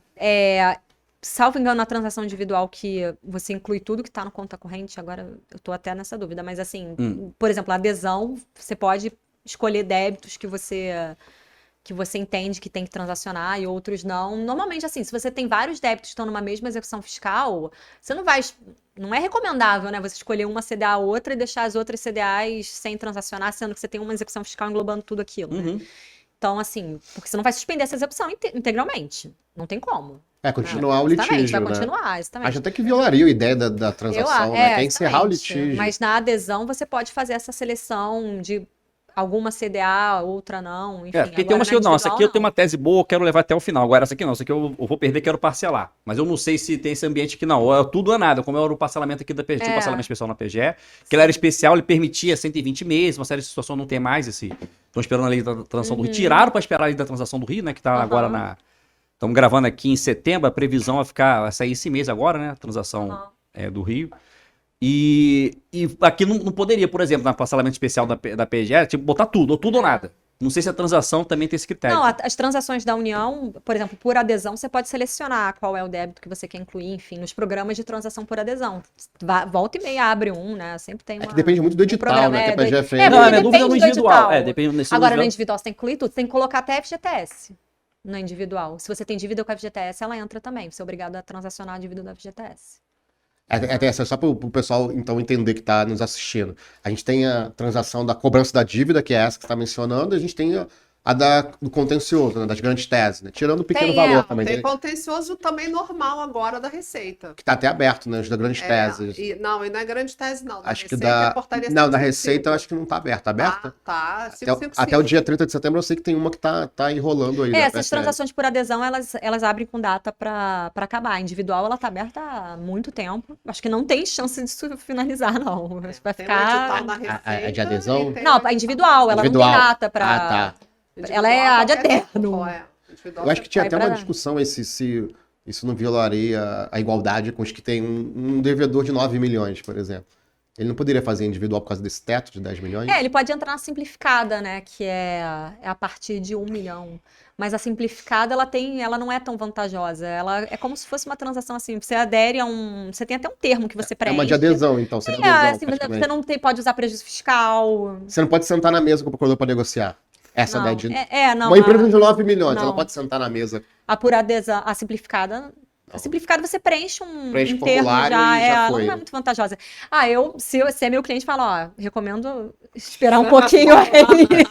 Salvo engano, na transação individual que você inclui tudo que está no conta corrente, agora eu tô até nessa dúvida, mas assim, por exemplo, a adesão, você pode escolher débitos que você entende que tem que transacionar e outros não. Normalmente, assim, se você tem vários débitos que estão numa mesma execução fiscal, você não é recomendável, né, você escolher uma CDA ou outra e deixar as outras CDAs sem transacionar, sendo que você tem uma execução fiscal englobando tudo aquilo, né? Então, assim, porque você não vai suspender essa execução integralmente. Não tem como. Continuar o Exatamente, litígio, vai né? continuar, exatamente. Acho até que violaria a ideia da transação, né? Que é encerrar o exatamente. litígio. Mas na adesão você pode fazer essa seleção de alguma CDA, outra não, enfim. Porque tem umas que essa aqui eu tenho uma tese boa, eu quero levar até o final. Agora, essa aqui não, essa aqui eu vou perder, quero parcelar. Mas eu não sei se tem esse ambiente aqui não. É tudo ou nada, como era o parcelamento aqui da PGE, tinha um parcelamento especial na PGE, que ele era especial, ele permitia 120 meses, uma série de situações não tem mais esse... Estão esperando a lei da transação do Rio. Tiraram para esperar a lei da transação do Rio, né? Que tá agora na... Estamos gravando aqui em setembro, a previsão vai sair esse mês agora, né? A transação do Rio. E aqui não poderia, por exemplo, na parcelamento especial da PGE, tipo, botar tudo, ou nada. Não sei se a transação também tem esse critério. Não, as transações da União, por exemplo, por adesão, você pode selecionar qual é o débito que você quer incluir, enfim, nos programas de transação por adesão. Volta e meia abre né? Sempre tem uma... que depende muito do edital, né? Que a PGE fez. Não, a minha dúvida é no individual. Depende desse Agora, no individual você tem que incluir tudo. Você tem que colocar até FGTS no individual. Se você tem dívida com a FGTS, ela entra também. Você é obrigado a transacionar a dívida da FGTS. Até só para o pessoal então entender que está nos assistindo. A gente tem a transação da cobrança da dívida, que é essa que você está mencionando, e a gente tem a do contencioso, né, das grandes teses, né? Tirando o pequeno valor também. Tem contencioso também normal agora da Receita. Que está até aberto, né? Os da grandes teses. E não é grande tese, não. Acho que não, da Receita eu acho que não está aberta. Está aberta? Tá. Até o dia 30 de setembro eu sei que tem uma que tá enrolando aí. Essas transações por adesão, elas abrem com data para acabar. A individual, ela tá aberta há muito tempo. Acho que não tem chance disso finalizar, não. Vai ficar... A de adesão? Não, a individual, ela não tem data para... Ah, tá. Ela é a de eterno. Eu acho que tinha até uma discussão se isso não violaria a igualdade com os que têm um devedor de 9 milhões, por exemplo. Ele não poderia fazer individual por causa desse teto de 10 milhões? Ele pode entrar na simplificada, né? Que é a partir de 1 milhão. Mas a simplificada, ela não é tão vantajosa. Ela é como se fosse uma transação assim. Você adere a você tem até um termo que você preenche. É uma de adesão, então. Seria adesão, assim, você não pode usar prejuízo fiscal. Você não pode sentar na mesa com o procurador para negociar. Essa não, ideia de... não. Uma empresa de 9 milhões, não. Ela pode sentar na mesa. A por adesão, a simplificada... A simplificada você preenche um termo já não é muito vantajosa. Se é meu cliente, fala, recomendo esperar um pouquinho aí.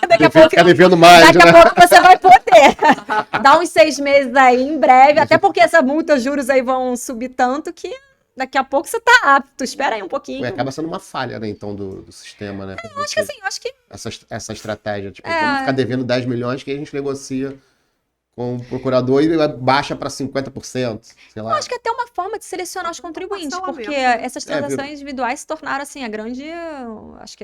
Daqui a pouco, devendo mais, daqui a pouco você vai poder. Dá uns 6 meses aí, em breve, até porque essa multa, juros aí vão subir tanto que daqui a pouco você tá apto. Espera aí um pouquinho. Acaba sendo uma falha, né, então, do sistema, né? Eu acho que essa estratégia, tipo, vamos ficar devendo 10 milhões que a gente negocia com o procurador e baixa para 50%, sei lá. Eu acho que é até uma forma de selecionar os contribuintes, porque essas transações individuais se tornaram, assim, a grande... Acho que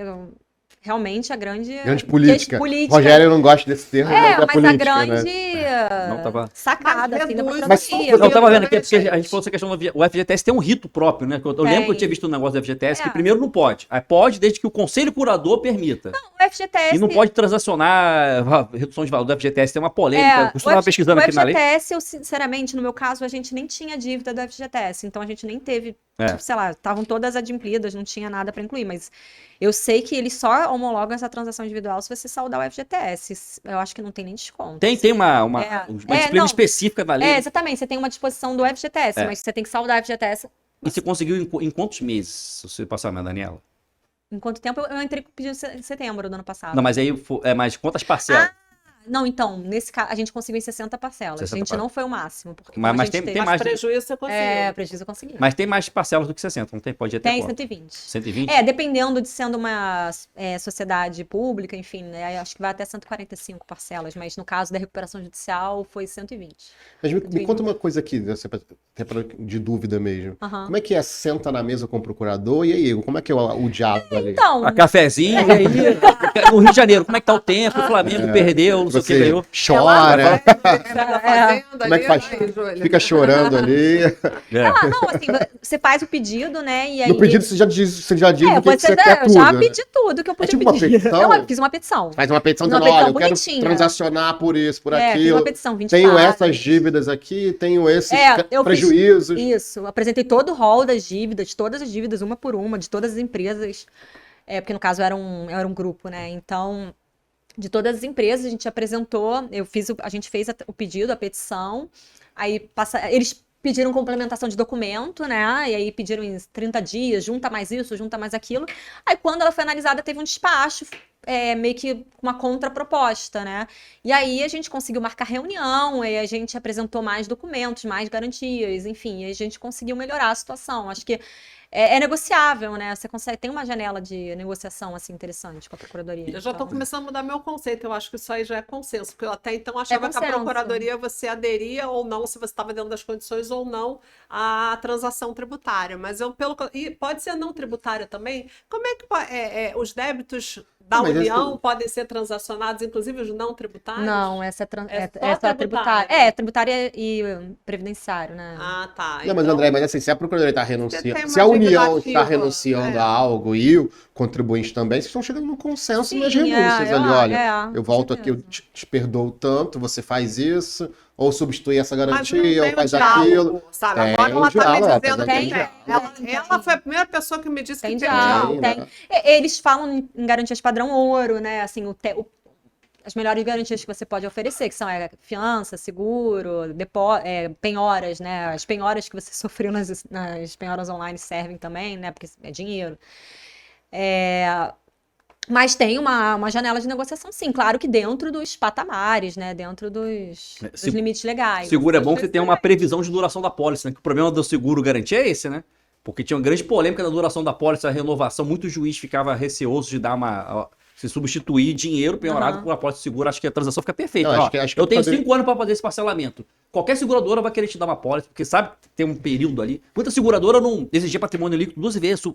realmente a grande política. Rogério não gosta desse termo, mas a política, grande né? sacada, assim, da burocracia. Eu tava vendo aqui, porque a gente falou essa questão do FGTS tem um rito próprio, né? Eu lembro que eu tinha visto um negócio do FGTS que primeiro não pode. Aí pode desde que o Conselho Curador permita. Não, o FGTS... E não pode transacionar a redução de valor do FGTS, tem uma polêmica. Eu estava pesquisando aqui na lei. O FGTS, eu sinceramente, no meu caso, a gente nem tinha dívida do FGTS, então a gente nem teve, tipo, sei lá, estavam todas adimplidas, não tinha nada para incluir, mas eu sei que eles só homologam essa transação individual se você saldar o FGTS. Eu acho que não tem nem desconto. Tem uma disciplina específica da lei. Exatamente, você tem uma disposição do FGTS, mas você tem que saldar o FGTS. E você conseguiu em quantos meses o seu passamento, Daniela? Em quanto tempo? Eu entrei com o pedido em setembro do ano passado. Não, mas aí, mas quantas parcelas? Não, então, nesse caso, a gente conseguiu em 60 parcelas. 60 a gente não foi o máximo. Porque mas tem mais. Prejuízo você conseguiu. Prejuízo eu consegui. Mas tem mais parcelas do que 60, não tem? Pode até Tem quanto? 120. 120? Dependendo de sendo uma sociedade pública, enfim, né, acho que vai até 145 parcelas, mas no caso da recuperação judicial foi 120. Mas me conta uma coisa aqui, de dúvida mesmo. Como é que é? Senta na mesa com o procurador e aí, como é que é o diálogo ali? Então... A cafezinho, e aí, no Rio de Janeiro, como é que tá o tempo? O Flamengo perdeu, não sei o que ganhou. Chora. Como é que faz? Fica chorando ali. Não, assim, você faz o pedido, né? E aí... No pedido você já diz o que você quer eu tudo. já pedi tudo que eu podia tipo pedir. Uma petição? Eu fiz uma petição. Faz uma petição dizendo, olha, eu quero transacionar por isso, por aquilo. Fiz uma petição, 20 tenho páginas. essas dívidas aqui, tenho esses prejuízos. Isso, apresentei todo o rol das dívidas, todas as dívidas, uma por uma, de todas as empresas. Porque no caso era um grupo, né? Então, de todas as empresas, a gente apresentou, a gente fez o pedido, a petição, aí eles pediram complementação de documento, né? E aí pediram em 30 dias, junta mais isso, junta mais aquilo. Aí quando ela foi analisada, teve um despacho, meio que uma contraproposta, né? E aí a gente conseguiu marcar reunião, e a gente apresentou mais documentos, mais garantias, enfim, e a gente conseguiu melhorar a situação. Acho que é negociável, né? Você tem uma janela de negociação assim interessante com a Procuradoria. Eu já estou começando a mudar meu conceito. Eu acho que isso aí já é consenso, porque eu até então achava que a Procuradoria você aderia ou não, se você estava dentro das condições ou não, à transação tributária. Mas e pode ser não tributária também. Como é que os débitos da União podem ser transacionados, inclusive os não tributários? Não, essa é tributária. Tributária e previdenciário, né? Ah, tá. Não, mas André, assim, se a Procuradoria está renunciando, se a União está renunciando a algo e o contribuinte também, vocês estão chegando num consenso nas renúncias ali, olha, eu volto aqui, eu te perdoo tanto, você faz isso, ou substitui essa garantia, ou faz aquilo. Sabe? Agora ela está me dizendo que ela foi a primeira pessoa que me disse que tem diálogo. Eles falam em garantias padrão ouro, né? Assim, as melhores garantias que você pode oferecer, que são fiança, seguro, penhoras, né? As penhoras que você sofreu nas penhoras online servem também, né? Porque é dinheiro. Mas tem uma janela de negociação, sim. Claro que dentro dos patamares, né? Dentro dos limites legais. Seguro é bom que você tenha uma previsão de duração da pólice, né? Que o problema do seguro garantia é esse, né? Porque tinha uma grande polêmica da duração da pólice, a renovação. Muito juiz ficava receoso de dar se substituir dinheiro penhorado por uma pólice segura. Acho que a transação fica perfeita. Não, acho que eu tenho 5 anos para fazer esse parcelamento. Qualquer seguradora vai querer te dar uma pólice, porque sabe que tem um período ali. Muita seguradora não exigia patrimônio líquido 2 vezes,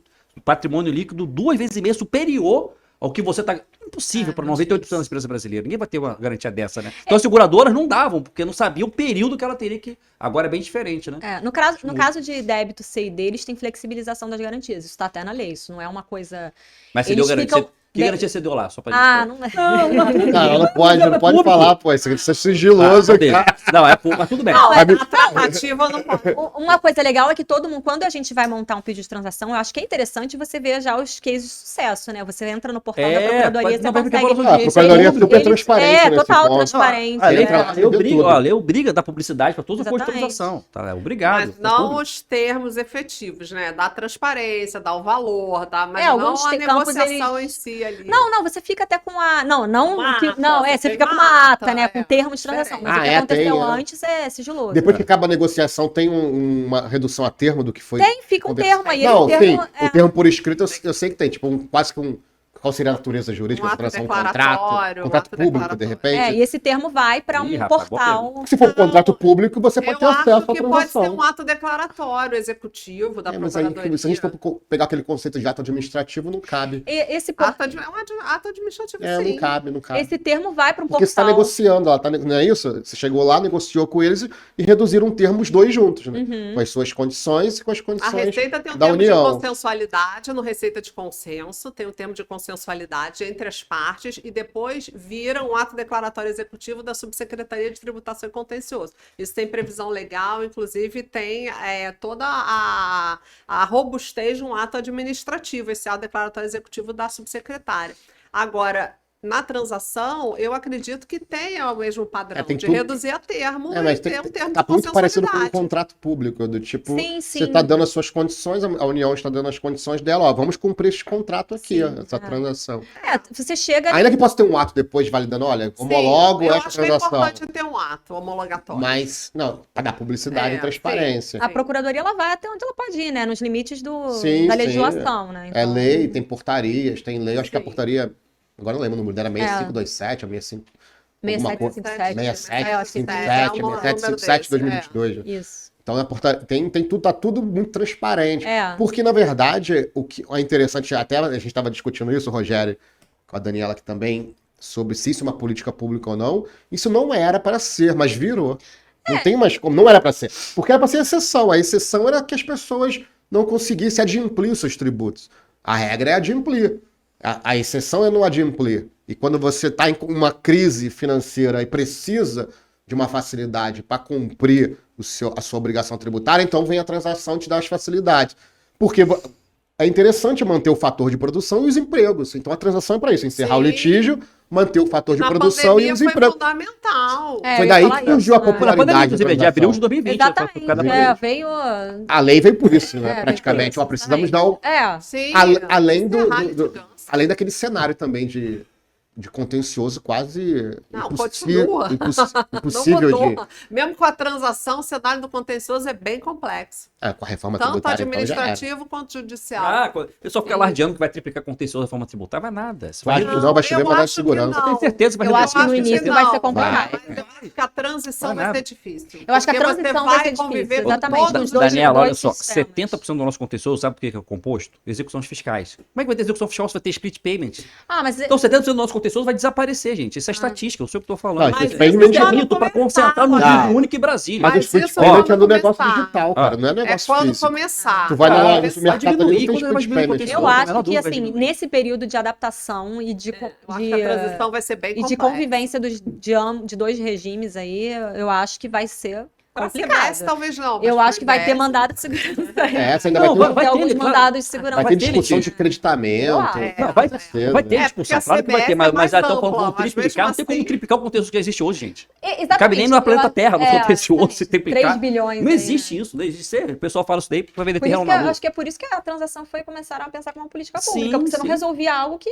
patrimônio líquido 2 vezes e meia superior ao que você tá... Impossível para 98% das empresas brasileiras. Ninguém vai ter uma garantia dessa, né? Então as seguradoras não davam, porque não sabiam o período que ela teria que... Agora é bem diferente, né? No caso de débito C e D, eles têm flexibilização das garantias. Isso está até na lei, isso não é uma coisa... Mas você deu garantia... Que garantia você deu lá? Só pra não é. Ela não pode falar, pô. Isso é sigiloso. Mas tudo bem. A tratativa não pode. Uma coisa legal é que todo mundo, quando a gente vai montar um pedido de transação, eu acho que é interessante você ver já os cases de sucesso, né? Você entra no portal da Procuradoria, você consegue... A Procuradoria é super transparente. Total transparente. A lei obriga a dar publicidade para todos os postos de transação. Tá, obrigado. Mas não os termos efetivos, né? Dá transparência, dá o valor, mas não a negociação em si. Ali. Não, você fica até com você fica com uma ata, né? Com termo de transação. Mas o que aconteceu antes é sigiloso. Depois que acaba a negociação, tem uma redução a termo do que foi? Fica um termo aí. O termo por escrito eu sei que tem, quase que um... Qual seria a natureza jurídica da transação? Contrato público, de repente? E esse termo vai para um portal. Se for um contrato público, você pode ter acesso à transação. Pode ser um ato declaratório executivo da Procuradoria. Mas se a gente for pegar aquele conceito de ato administrativo, não cabe. Ato administrativo, sim. Não cabe. Esse termo vai para um portal. Porque você está negociando, não é isso? Você chegou lá, negociou com eles e reduziram um termo os dois juntos, né? Com as suas condições e com as condições da União. A Receita tem um termo de consensualidade, no Receita de Consenso, tem um termo de consensualidade entre as partes e depois vira um ato declaratório executivo da Subsecretaria de Tributação e Contencioso. Isso tem previsão legal, inclusive tem toda a robustez de um ato administrativo, esse ato declaratório executivo da subsecretária. Agora, na transação, eu acredito que tenha o mesmo padrão de tudo... reduzir a termo mas e ter um termo tá de muito parecido com um contrato público, do tipo, você está dando as suas condições, a União está dando as condições dela, ó, vamos cumprir esse contrato aqui, ó, essa transação. Você chega... Ainda que possa ter um ato depois validando, olha, homologo essa transação. Eu acho que é importante ter um ato homologatório. Mas, não, para dar publicidade e transparência. A Procuradoria, ela vai até onde ela pode ir, né? Nos limites da legislação, né? Então... É lei, tem portarias, tem lei, acho que a portaria... Agora não lembro o número dela, 6527 ou 65... 6757 de 2022. Isso. Então, tem tudo, tá tudo muito transparente. Porque, na verdade, o que é interessante, até a gente estava discutindo isso, Rogério, com a Daniela aqui também, sobre se isso é uma política pública ou não. Isso não era para ser, mas virou. Não tem mais como, não era para ser. Porque era para ser exceção. A exceção era que as pessoas não conseguissem adimplir os seus tributos. A regra é adimplir. A exceção é não adimplir. E quando você está em uma crise financeira e precisa de uma facilidade para cumprir a sua obrigação tributária, então vem a transação te dar as facilidades. Porque é interessante manter o fator de produção e os empregos. Então a transação é para isso, encerrar o litígio, manter o fator de produção e os empregos. Foi fundamental. Foi daí que surgiu a popularidade. De abril de 2020. Exatamente. Veio... A lei veio por isso, né? Praticamente. Ó, precisamos dar o... Além daquele cenário também de contencioso quase continua. impossível não de... Mesmo com a transação, o cenário do contencioso é bem complexo. Com a reforma tributária. Tanto administrativo quanto judicial. O pessoal fica alardeando que vai triplicar contencioso da reforma tributária, vai nada. Vai chover para dar segurança. Eu tenho certeza que vai reduzir. Eu acho que no início vai ser complicado. Eu acho que a transição vai ser difícil. Eu acho que a transição vai ser difícil. Exatamente. Daniela, olha só, 70% do nosso contencioso, sabe por que é composto? Execuções fiscais. Como é que vai ter execução fiscal se vai ter split payment? Então 70% do nosso contencioso vai desaparecer, gente. Isso é estatística, eu sei o que eu tô falando. Mas é mito para concentrar no Rio único e Brasília. Mas o split payment é no negócio digital, cara. Não é negócio quando físico. começar. Tu vai no mercado ali, tem split payment. Eu acho que, assim, nesse período de adaptação e de transição vai ser bem de convivência de dois regimes aí, eu acho que vai ser complicado. Talvez não. Eu acho que vai ter mandado de segurança. Essa ainda vai ter alguns mandados de segurança. Vai ter discussão de creditamento. Vai ter discussão, claro que vai ter, mas então vamos triplicar. Não tem como triplicar o conteúdo que existe hoje, gente. Não cabe nem no planeta Terra, no conteúdo se triplicar. 3 bilhões. Não existe isso, não existe. O pessoal fala isso daí para vender terreno na rua. rua. Acho que é por isso que a transação começaram a pensar como uma política pública, porque você não resolvia algo que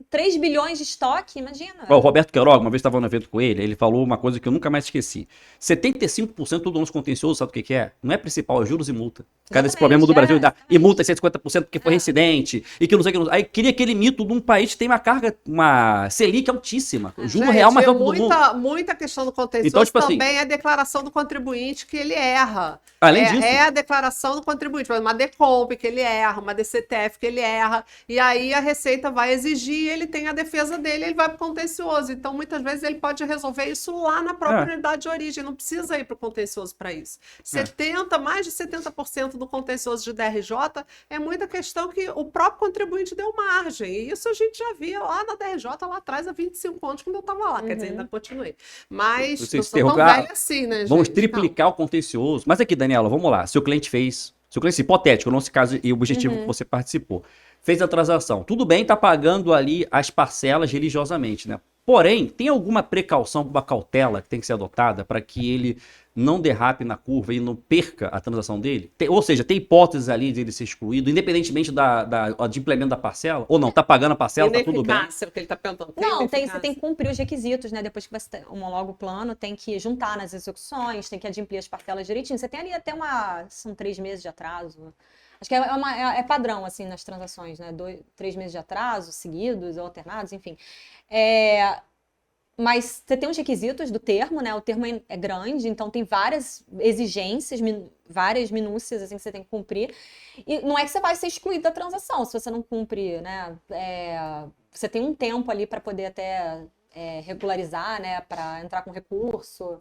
3 bilhões de estoque, imagina. O Roberto Queiroga, uma vez estava no evento com ele falou uma coisa que eu nunca mais esqueci. 75% do nosso contencioso, sabe o que é? Não é principal, é juros e multa. Cada esse problema do Brasil e multa 150% porque foi reincidente, e que não sei o que. Aí queria aquele mito de um país que tem uma Selic altíssima. O juro real mais alto do mundo. Muita questão do contencioso então, tipo também é a declaração do contribuinte que ele erra. Além disso. É a declaração do contribuinte, uma DECOMP que ele erra, uma DCTF que ele erra, e aí a Receita vai exigir, ele tem a defesa dele, ele vai para o contencioso. Então, muitas vezes, ele pode resolver isso lá na própria unidade de origem, não precisa ir para o contencioso para isso. Mais de 70% do contencioso de DRJ é muita questão que o próprio contribuinte deu margem. E isso a gente já via lá na DRJ, lá atrás, há 25 anos, quando eu estava lá. Quer dizer, ainda continuei. Mas não sou tão velha assim, né, gente? Vamos triplicar o contencioso. Mas aqui, Daniela, vamos lá. Seu cliente hipotético, não se caso e o objetivo que você participou, fez a transação. Tudo bem, está pagando ali as parcelas religiosamente, né? Porém, tem alguma precaução, alguma cautela que tem que ser adotada para que ele não derrape na curva e não perca a transação dele? Ou seja, tem hipóteses ali de ele ser excluído, independentemente de implemento da parcela? Ou não, tá pagando a parcela, tá tudo bem? O que ele tá perguntando. Não, você tem que cumprir os requisitos, né? Depois que você homologa o plano, tem que juntar nas execuções, tem que adimplir as parcelas direitinho. Você tem ali até são 3 meses de atraso. Acho que é padrão, assim, nas transações, né? 3 meses de atraso, seguidos ou alternados, enfim. Mas você tem os requisitos do termo, né? O termo é grande, então tem várias exigências, várias minúcias, assim, que você tem que cumprir. E não é que você vai ser excluído da transação se você não cumprir, né? Você tem um tempo ali para poder até regularizar, né? Para entrar com recurso.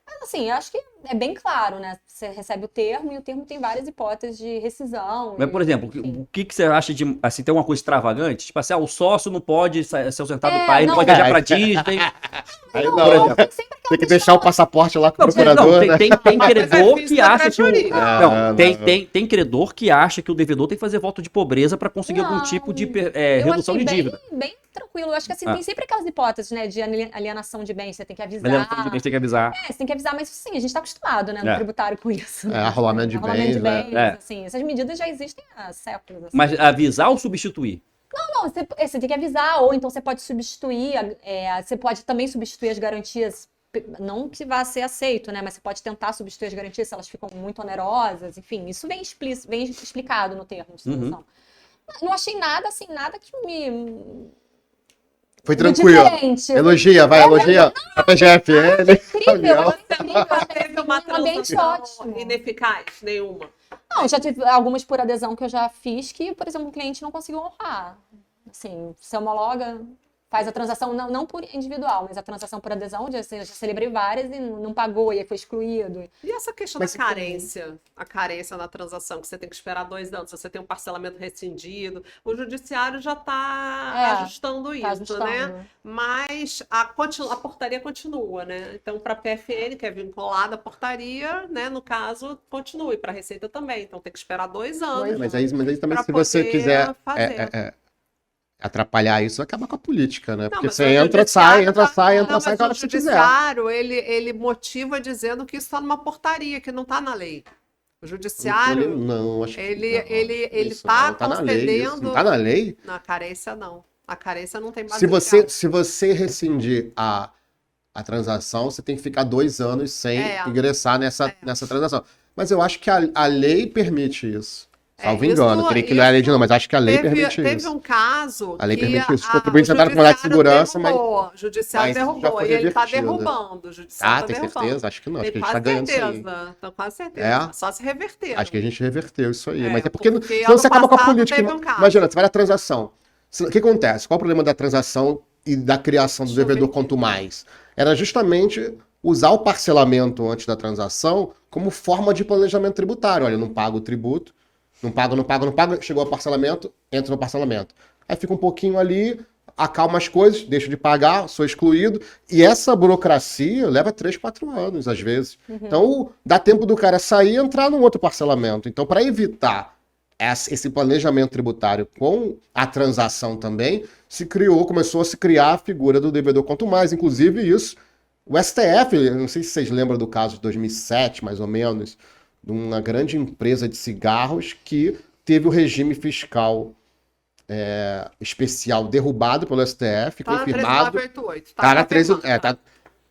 Mas, assim, eu acho que é bem claro, né? Você recebe o termo e o termo tem várias hipóteses de rescisão. Mas, por exemplo, o que você acha de, assim, tem uma coisa extravagante? Tipo assim, o sócio não pode se ausentar do país, não pode viajar pra Disney. Aí não, por exemplo, tem que deixar o passaporte lá com o procurador, né? Tem credor que acha que tem credor que acha que o devedor tem que fazer voto de pobreza para conseguir algum tipo de redução de dívida. Bem tranquilo. Eu acho que assim, tem sempre aquelas hipóteses, né, de alienação de bens, você tem que avisar. Alienação de bens tem que avisar. Você tem que avisar, mas sim, a gente tá acostumado, né, no tributário com isso. Arrolamento de bens, né? Assim, essas medidas já existem há séculos. Assim. Mas avisar ou substituir? Não, você tem que avisar, ou então você pode substituir, você pode também substituir as garantias, não que vá ser aceito, né, mas você pode tentar substituir as garantias se elas ficam muito onerosas, enfim, isso vem explicado no termo de transação. Não achei nada, assim, nada que me... Foi tranquilo. Elogia, vai, elogia. A PGF. Incrível. Teve uma transação ineficaz, nenhuma. Não, já tive algumas por adesão que eu já fiz que, por exemplo, o cliente não conseguiu honrar. Assim, você homologa, faz a transação, não por individual, mas a transação por adesão, já celebrei várias e não pagou, e aí foi excluído. E essa questão da carência? A carência na transação, que você tem que esperar 2 anos, se você tem um parcelamento rescindido, o judiciário já está ajustando isso, né? Mas a portaria continua, né? Então, para a PFN, que é vinculada à portaria, né? No caso, continue. Para a Receita também. Então, tem que esperar 2 anos. Mas aí também, se você quiser atrapalhar isso, acaba com a política, né? Porque você entra, sai, entra, sai, a hora que você quiser. O judiciário, ele motiva dizendo que isso está numa portaria, que não está na lei. O judiciário, acho que ele está concedendo... Não está na lei? Na carência, não. A carência não tem base se você rescindir a transação, você tem que ficar 2 anos sem ingressar nessa transação. Mas eu acho que a lei permite isso. Salvo engano, creio que não é a lei de não, mas acho que a lei permite isso. Teve um caso a lei permite isso. Os contribuintes entraram com mandado de segurança, mas... O judiciário derrubou, e ele está derrubando. O judiciário tem certeza? Acho que não, acho que a gente está ganhando isso aí. Tenho quase certeza. Só se reverter. Acho que a gente reverteu isso aí. Mas é porque senão você acaba com a política. Imagina, você vai na transação. O que acontece? Qual o problema da transação e da criação do devedor quanto mais? Era justamente usar o parcelamento antes da transação como forma de planejamento tributário. Olha, eu não pago o tributo, não pago, chegou ao parcelamento, entra no parcelamento. Aí fica um pouquinho ali, acalma as coisas, deixo de pagar, sou excluído. E essa burocracia leva 3, 4 anos, às vezes. Então, dá tempo do cara sair e entrar num outro parcelamento. Então, para evitar esse planejamento tributário com a transação também, começou a se criar a figura do devedor quanto mais. Inclusive, isso, o STF, não sei se vocês lembram do caso de 2007, mais ou menos, de uma grande empresa de cigarros que teve o regime fiscal especial derrubado pelo STF, confirmado. 3988. Tá na 13.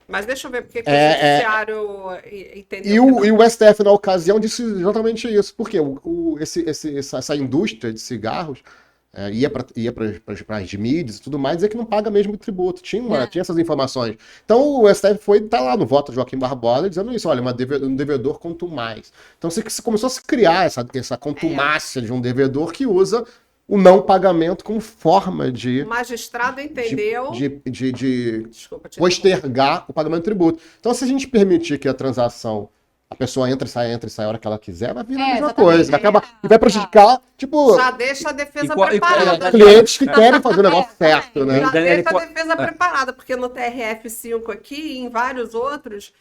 Mas deixa eu ver porque o judiciário E entendeu. o STF, na ocasião, disse exatamente isso. Porque essa indústria de cigarros ia para as mídias e tudo mais, dizer que não paga mesmo o tributo. Tinha essas informações. Então o STF tá lá no voto de Joaquim Barbosa dizendo isso, olha, um devedor quanto mais. Então você começou a se criar essa contumácia de um devedor que usa o não pagamento como forma de... O magistrado entendeu... De postergar o pagamento do tributo. Então se a gente permitir que a transação... A pessoa entra e sai a hora que ela quiser, vai virar a mesma coisa. Vai acabar, e vai prejudicar, tipo... Já deixa a defesa preparada. Clientes que querem fazer o negócio certo, né? Já deixa a defesa preparada, porque no TRF5 aqui e em vários outros,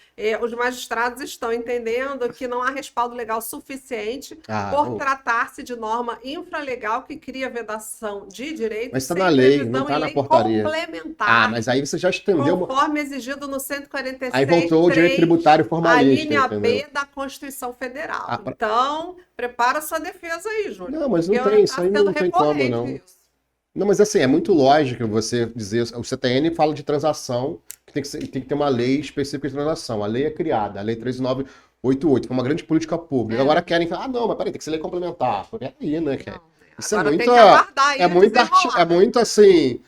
os magistrados estão entendendo que não há respaldo legal suficiente por tratar-se de norma infralegal que cria vedação de direito. Mas está na lei, não está na portaria. Complementar. Mas aí você já estendeu... Conforme exigido no 146. Aí voltou o direito tributário formalista, a linha B da Constituição Federal. Então, prepara sua defesa aí, Júlio. Não, mas não tem, isso aí não tem como, não. Isso. Não, mas assim, é muito lógico você dizer... O CTN fala de transação, que tem que ter uma lei específica de transação. A lei é criada, a lei 13988, que é uma grande política pública. Agora querem falar, não, mas peraí, tem que ser lei complementar. Peraí, né? Isso é muito assim,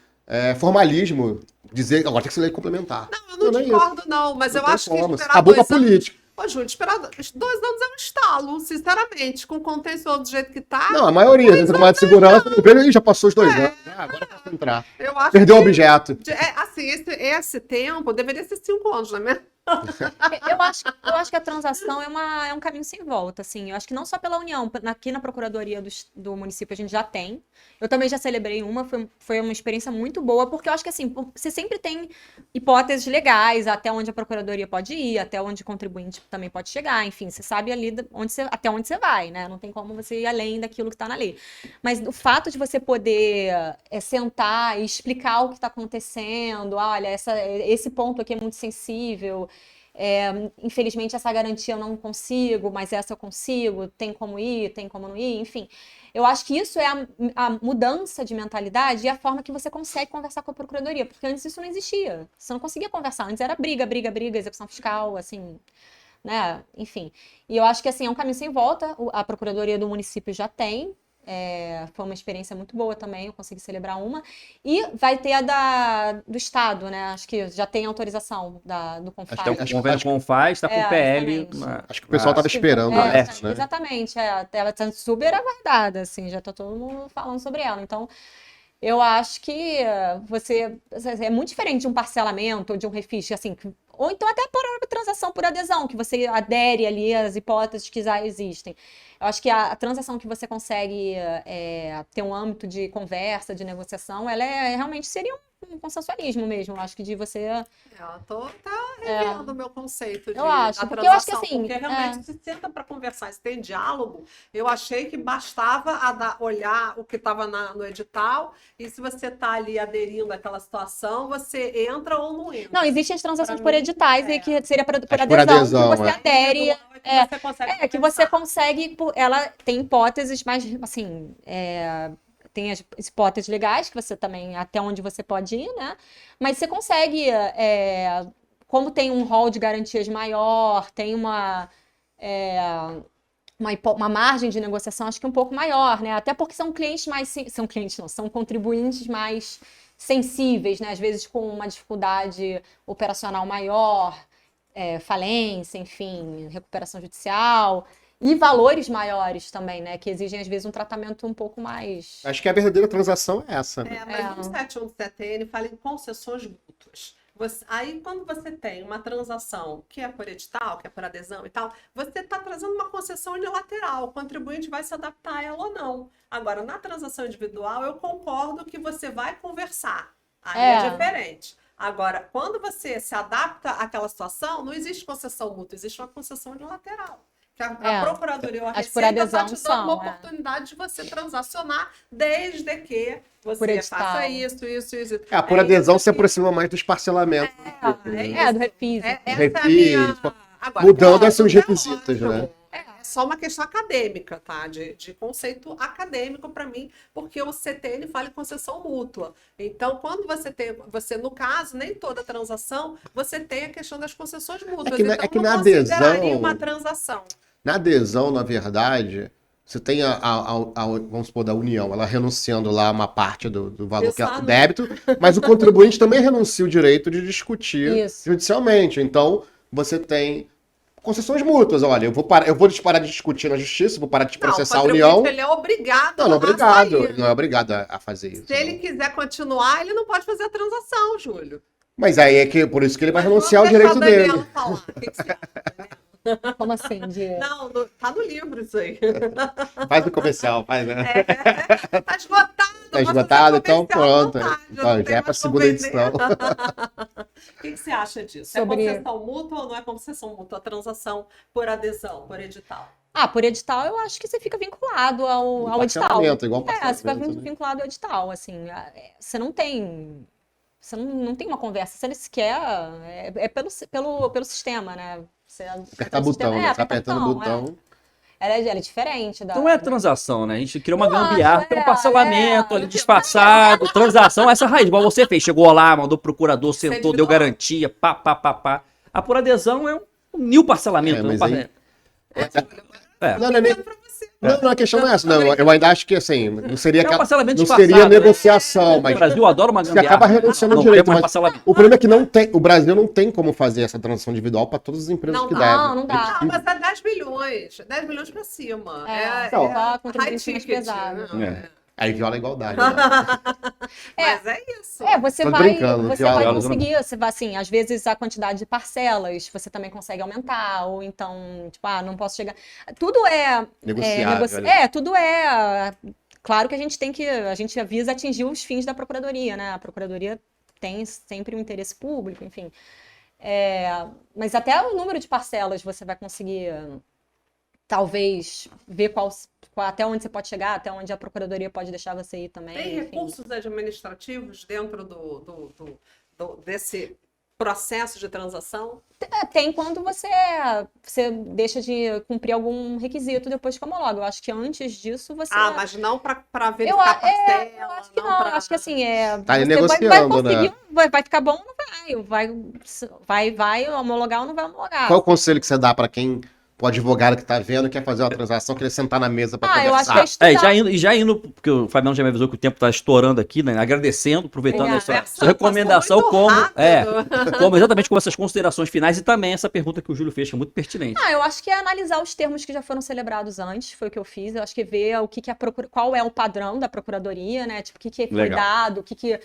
formalismo, dizer, agora tem que ser lei complementar. Não, eu não discordo, não, mas eu acho que esperar acabou com a política. Ô, Júlio, esperar 2 anos é um estalo, sinceramente, com o contencioso do jeito que tá. Não, a maioria, entra com de segurança, já passou os 2 anos. Agora pode entrar. Eu acho Perdeu o objeto. Assim, esse tempo deveria ser 5 anos, não é mesmo? Eu acho que a transação é um caminho sem volta, assim. Eu acho que não só pela União, aqui na Procuradoria do município a gente já tem. Eu também já celebrei uma, foi uma experiência muito boa, porque eu acho que, assim, você sempre tem hipóteses legais, até onde a Procuradoria pode ir, até onde o contribuinte também pode chegar, enfim, você sabe ali até onde você vai, né? Não tem como você ir além daquilo que está na lei. Mas o fato de você poder sentar e explicar o que está acontecendo, olha, esse ponto aqui é muito sensível, infelizmente essa garantia eu não consigo, mas essa eu consigo, tem como ir, tem como não ir, enfim. Eu acho que isso é a mudança de mentalidade e a forma que você consegue conversar com a Procuradoria, porque antes isso não existia. Você não conseguia conversar, antes era briga, execução fiscal, assim, né? Enfim. E eu acho que, assim, é um caminho sem volta, a Procuradoria do município já tem, foi uma experiência muito boa também, eu consegui celebrar uma. E vai ter a do Estado, né? Acho que já tem autorização do Confaz. Acho que o convênio com o Confaz está com o PL. Acho que o pessoal estava esperando essa, né? Exatamente, ela está super aguardada, assim, já está todo mundo falando sobre ela. Então, eu acho que é muito diferente de um parcelamento ou de um refis, assim, ou então até por transação por adesão, que você adere ali às hipóteses que já existem. Eu acho que a transação que você consegue ter um âmbito de conversa, de negociação, ela realmente seria um consensualismo mesmo. Eu acho que de você... Tá revendo o meu conceito de eu acho, da porque eu acho que transação, assim... porque realmente se senta para conversar, se tem diálogo, eu achei que bastava olhar o que estava no edital, e se você está ali aderindo àquela situação, você entra ou não entra. Não, existem as transações por editais, e que seria por adesão, que você adere... que você consegue... Ela tem hipóteses mais, assim... tem as hipóteses legais, que você também, até onde você pode ir, né? Mas você consegue, como tem um rol de garantias maior, tem uma margem de negociação, acho que um pouco maior, né? Até porque são clientes são contribuintes mais sensíveis, né? Às vezes com uma dificuldade operacional maior, falência, enfim, recuperação judicial... E valores maiores também, né? Que exigem, às vezes, um tratamento um pouco mais... Acho que a verdadeira transação é essa. Mas no 717N fala em concessões mútuas. Aí, quando você tem uma transação que é por edital, que é por adesão e tal, você está trazendo uma concessão unilateral. O contribuinte vai se adaptar a ela ou não. Agora, na transação individual, eu concordo que você vai conversar. Aí é diferente. Agora, quando você se adapta àquela situação, não existe concessão mútua, existe uma concessão unilateral. Que a Procuradoria ou a Receita está te dando uma oportunidade de você transacionar, desde que você faça isso. Por adesão se aproxima mais dos parcelamentos. Do refis. Mudando assim os requisitos, né? É só uma questão acadêmica, tá? De conceito acadêmico para mim, porque o CTN fala em concessão mútua. Então, quando você no caso, nem toda transação, você tem a questão das concessões mútuas. É que na adesão... uma transação. Na adesão, na verdade, você tem vamos supor, da União, ela renunciando lá uma parte do valor que é o débito, mas o contribuinte também renuncia o direito de discutir judicialmente. Então, você tem concessões mútuas. Olha, eu vou parar de discutir na justiça, vou parar de processar a União. Ele é obrigado a sair. Ele não é obrigado a fazer isso. Se ele quiser continuar, ele não pode fazer a transação, Júlio. Mas aí por isso que ele vai renunciar ao direito dele. Falar. O que você acha? Como assim? Não, tá no livro isso aí. Faz o comercial, faz, né? Tá esgotado. Tá esgotado, então pronto. Então, já é pra segunda edição. O que você acha disso? É concessão mútua ou não é concessão mútua? A transação por adesão, por edital? Por edital, eu acho que você fica vinculado ao edital. Igual você fica vinculado ao edital, assim. Você não tem... Você não tem uma conversa, você sequer... pelo sistema, né? Apertar botão, né? Tá apertando o botão. Ela é diferente da... Não é transação, né? A gente cria uma gambiarra, tem um parcelamento ali disfarçado, transação, essa raiz, igual você fez. Chegou lá, mandou o procurador, sentou, deu garantia, pá. A por adesão é um new parcelamento. Não, a questão não é essa. Não, eu ainda acho que assim, não seria negociação, mas o Brasil adora uma gambiarra. Você acaba renunciando ao direito, mas o problema é que o Brasil não tem como fazer essa transação individual para todas as empresas que devem. Não dá. Mas é 10 bilhões para cima. Com contribuinte mais pesado. Aí viola a igualdade. Né? Mas é isso. Você vai conseguir, você vai, assim, às vezes a quantidade de parcelas você também consegue aumentar, ou então, tipo, não posso chegar. Tudo é negociável. Tudo é. Claro que a gente avisa atingir os fins da Procuradoria, né? A Procuradoria tem sempre um interesse público, enfim. Mas até o número de parcelas você vai conseguir, talvez, ver até onde você pode chegar, até onde a Procuradoria pode deixar você ir também. Tem recursos administrativos dentro desse processo de transação? Tem quando você deixa de cumprir algum requisito depois que homologa. Eu acho que antes disso você... mas não para verificar parcela? Eu acho que não. Acho que assim, tá negociando, né? Vai ficar bom ou não vai homologar ou não vai homologar. Qual o conselho que você dá para quem... o advogado que tá vendo, quer fazer uma transação, querer sentar na mesa para conversar. Eu acho que é já indo, porque o Fabiano já me avisou que o tempo tá estourando aqui, né? Agradecendo, aproveitando essa recomendação exatamente como essas considerações finais e também essa pergunta que o Júlio fez, que é muito pertinente. Eu acho que é analisar os termos que já foram celebrados antes, foi o que eu fiz. Eu acho que ver qual é o padrão da Procuradoria, né? Tipo, o que foi dado, o que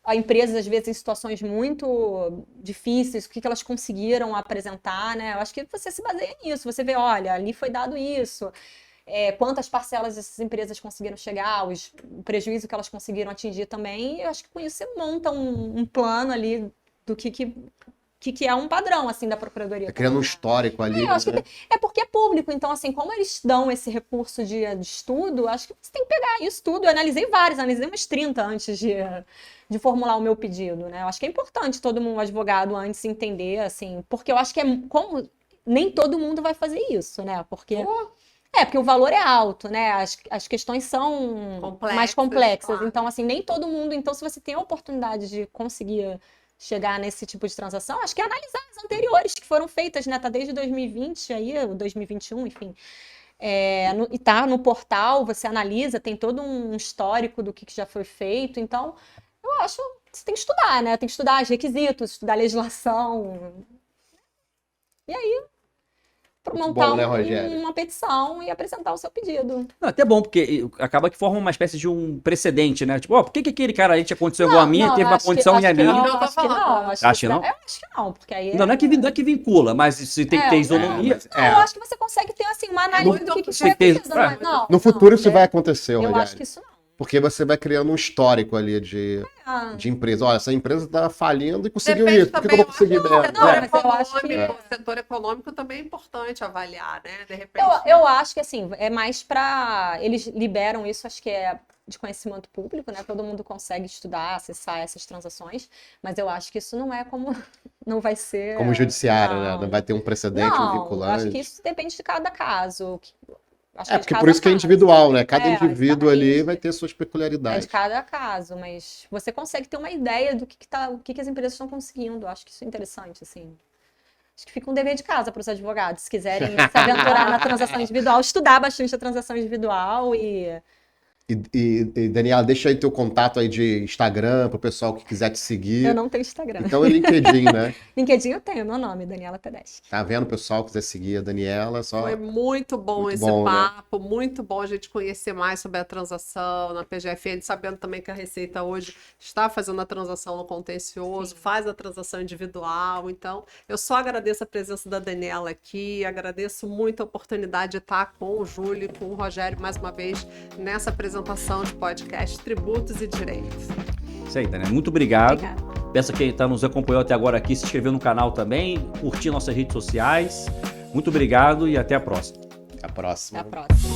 a empresas, às vezes, em situações muito difíceis, o que elas conseguiram apresentar, né? Eu acho que você se baseia nisso. Você vê, olha, ali foi dado isso. Quantas parcelas essas empresas conseguiram chegar, o prejuízo que elas conseguiram atingir também. E eu acho que com isso você monta um plano ali do que é um padrão, assim, da Procuradoria. Criando um histórico ali. Eu acho que porque é público. Então, assim, como eles dão esse recurso de estudo, acho que você tem que pegar isso tudo. Eu analisei umas 30 antes de formular o meu pedido, né? Eu acho que é importante todo mundo, advogado, antes entender, assim, porque eu acho que como nem todo mundo vai fazer isso, né? Porque o valor é alto, né? As questões são mais complexas. Claro. Então, assim, nem todo mundo... Então, se você tem a oportunidade de conseguir chegar nesse tipo de transação, acho que é analisar as anteriores que foram feitas, né? Tá desde 2020 aí, 2021, enfim. E tá no portal, você analisa, tem todo um histórico do que já foi feito. Então, eu acho que você tem que estudar, né? Tem que estudar os requisitos, estudar a legislação. E aí, montar uma petição e apresentar o seu pedido. Não, até bom, porque acaba que forma uma espécie de um precedente, né? Tipo, por que aquele cara aí tinha acontecido igual a mim, teve uma condição e a minha? Acho que não. Acho que não? Eu acho que não, porque aí... Não é que vincula, mas se tem que ter isonomia... Eu acho que você consegue ter, assim, uma análise do que foi acontecendo. No futuro isso vai acontecer, Rogério. Eu acho que isso não. Porque você vai criando um histórico ali de empresa. Olha, essa empresa tá falindo e conseguiu isso. Por que eu vou conseguir dela? Mas eu acho que... O setor econômico também é importante avaliar, né? De repente... Eu acho que, assim, é mais para... Eles liberam isso, acho que é de conhecimento público, né? Todo mundo consegue estudar, acessar essas transações. Mas eu acho que isso não é como... Não vai ser... Como judiciário, né? Não vai ter um precedente, um vinculante. Eu acho que isso depende de cada caso. Porque por isso que é individual, né? Cada indivíduo ali vai ter suas peculiaridades. É de cada caso, mas você consegue ter uma ideia do que as empresas estão conseguindo. Eu acho que isso é interessante, assim. Acho que fica um dever de casa para os advogados, se quiserem se aventurar na transação individual, estudar bastante a transação individual e Daniela, deixa aí teu contato aí de Instagram pro pessoal que quiser te seguir. Eu não tenho Instagram. Então é LinkedIn, né? LinkedIn eu tenho, meu nome, Daniela Tedeschi. Tá vendo, pessoal, quiser seguir a Daniela, só... Foi muito bom esse papo, né? Muito bom a gente conhecer mais sobre a transação na PGFN, sabendo também que a Receita hoje está fazendo a transação no contencioso, faz a transação individual. Então, eu só agradeço a presença da Daniela aqui, agradeço muito a oportunidade de estar com o Júlio e com o Rogério mais uma vez nessa apresentação de podcast Tributos e Direitos. Isso aí, Daniela. Muito obrigado. Peço a quem nos acompanhou até agora aqui, se inscrever no canal também, curtir nossas redes sociais. Muito obrigado e até a próxima. Até a próxima. Até a próxima.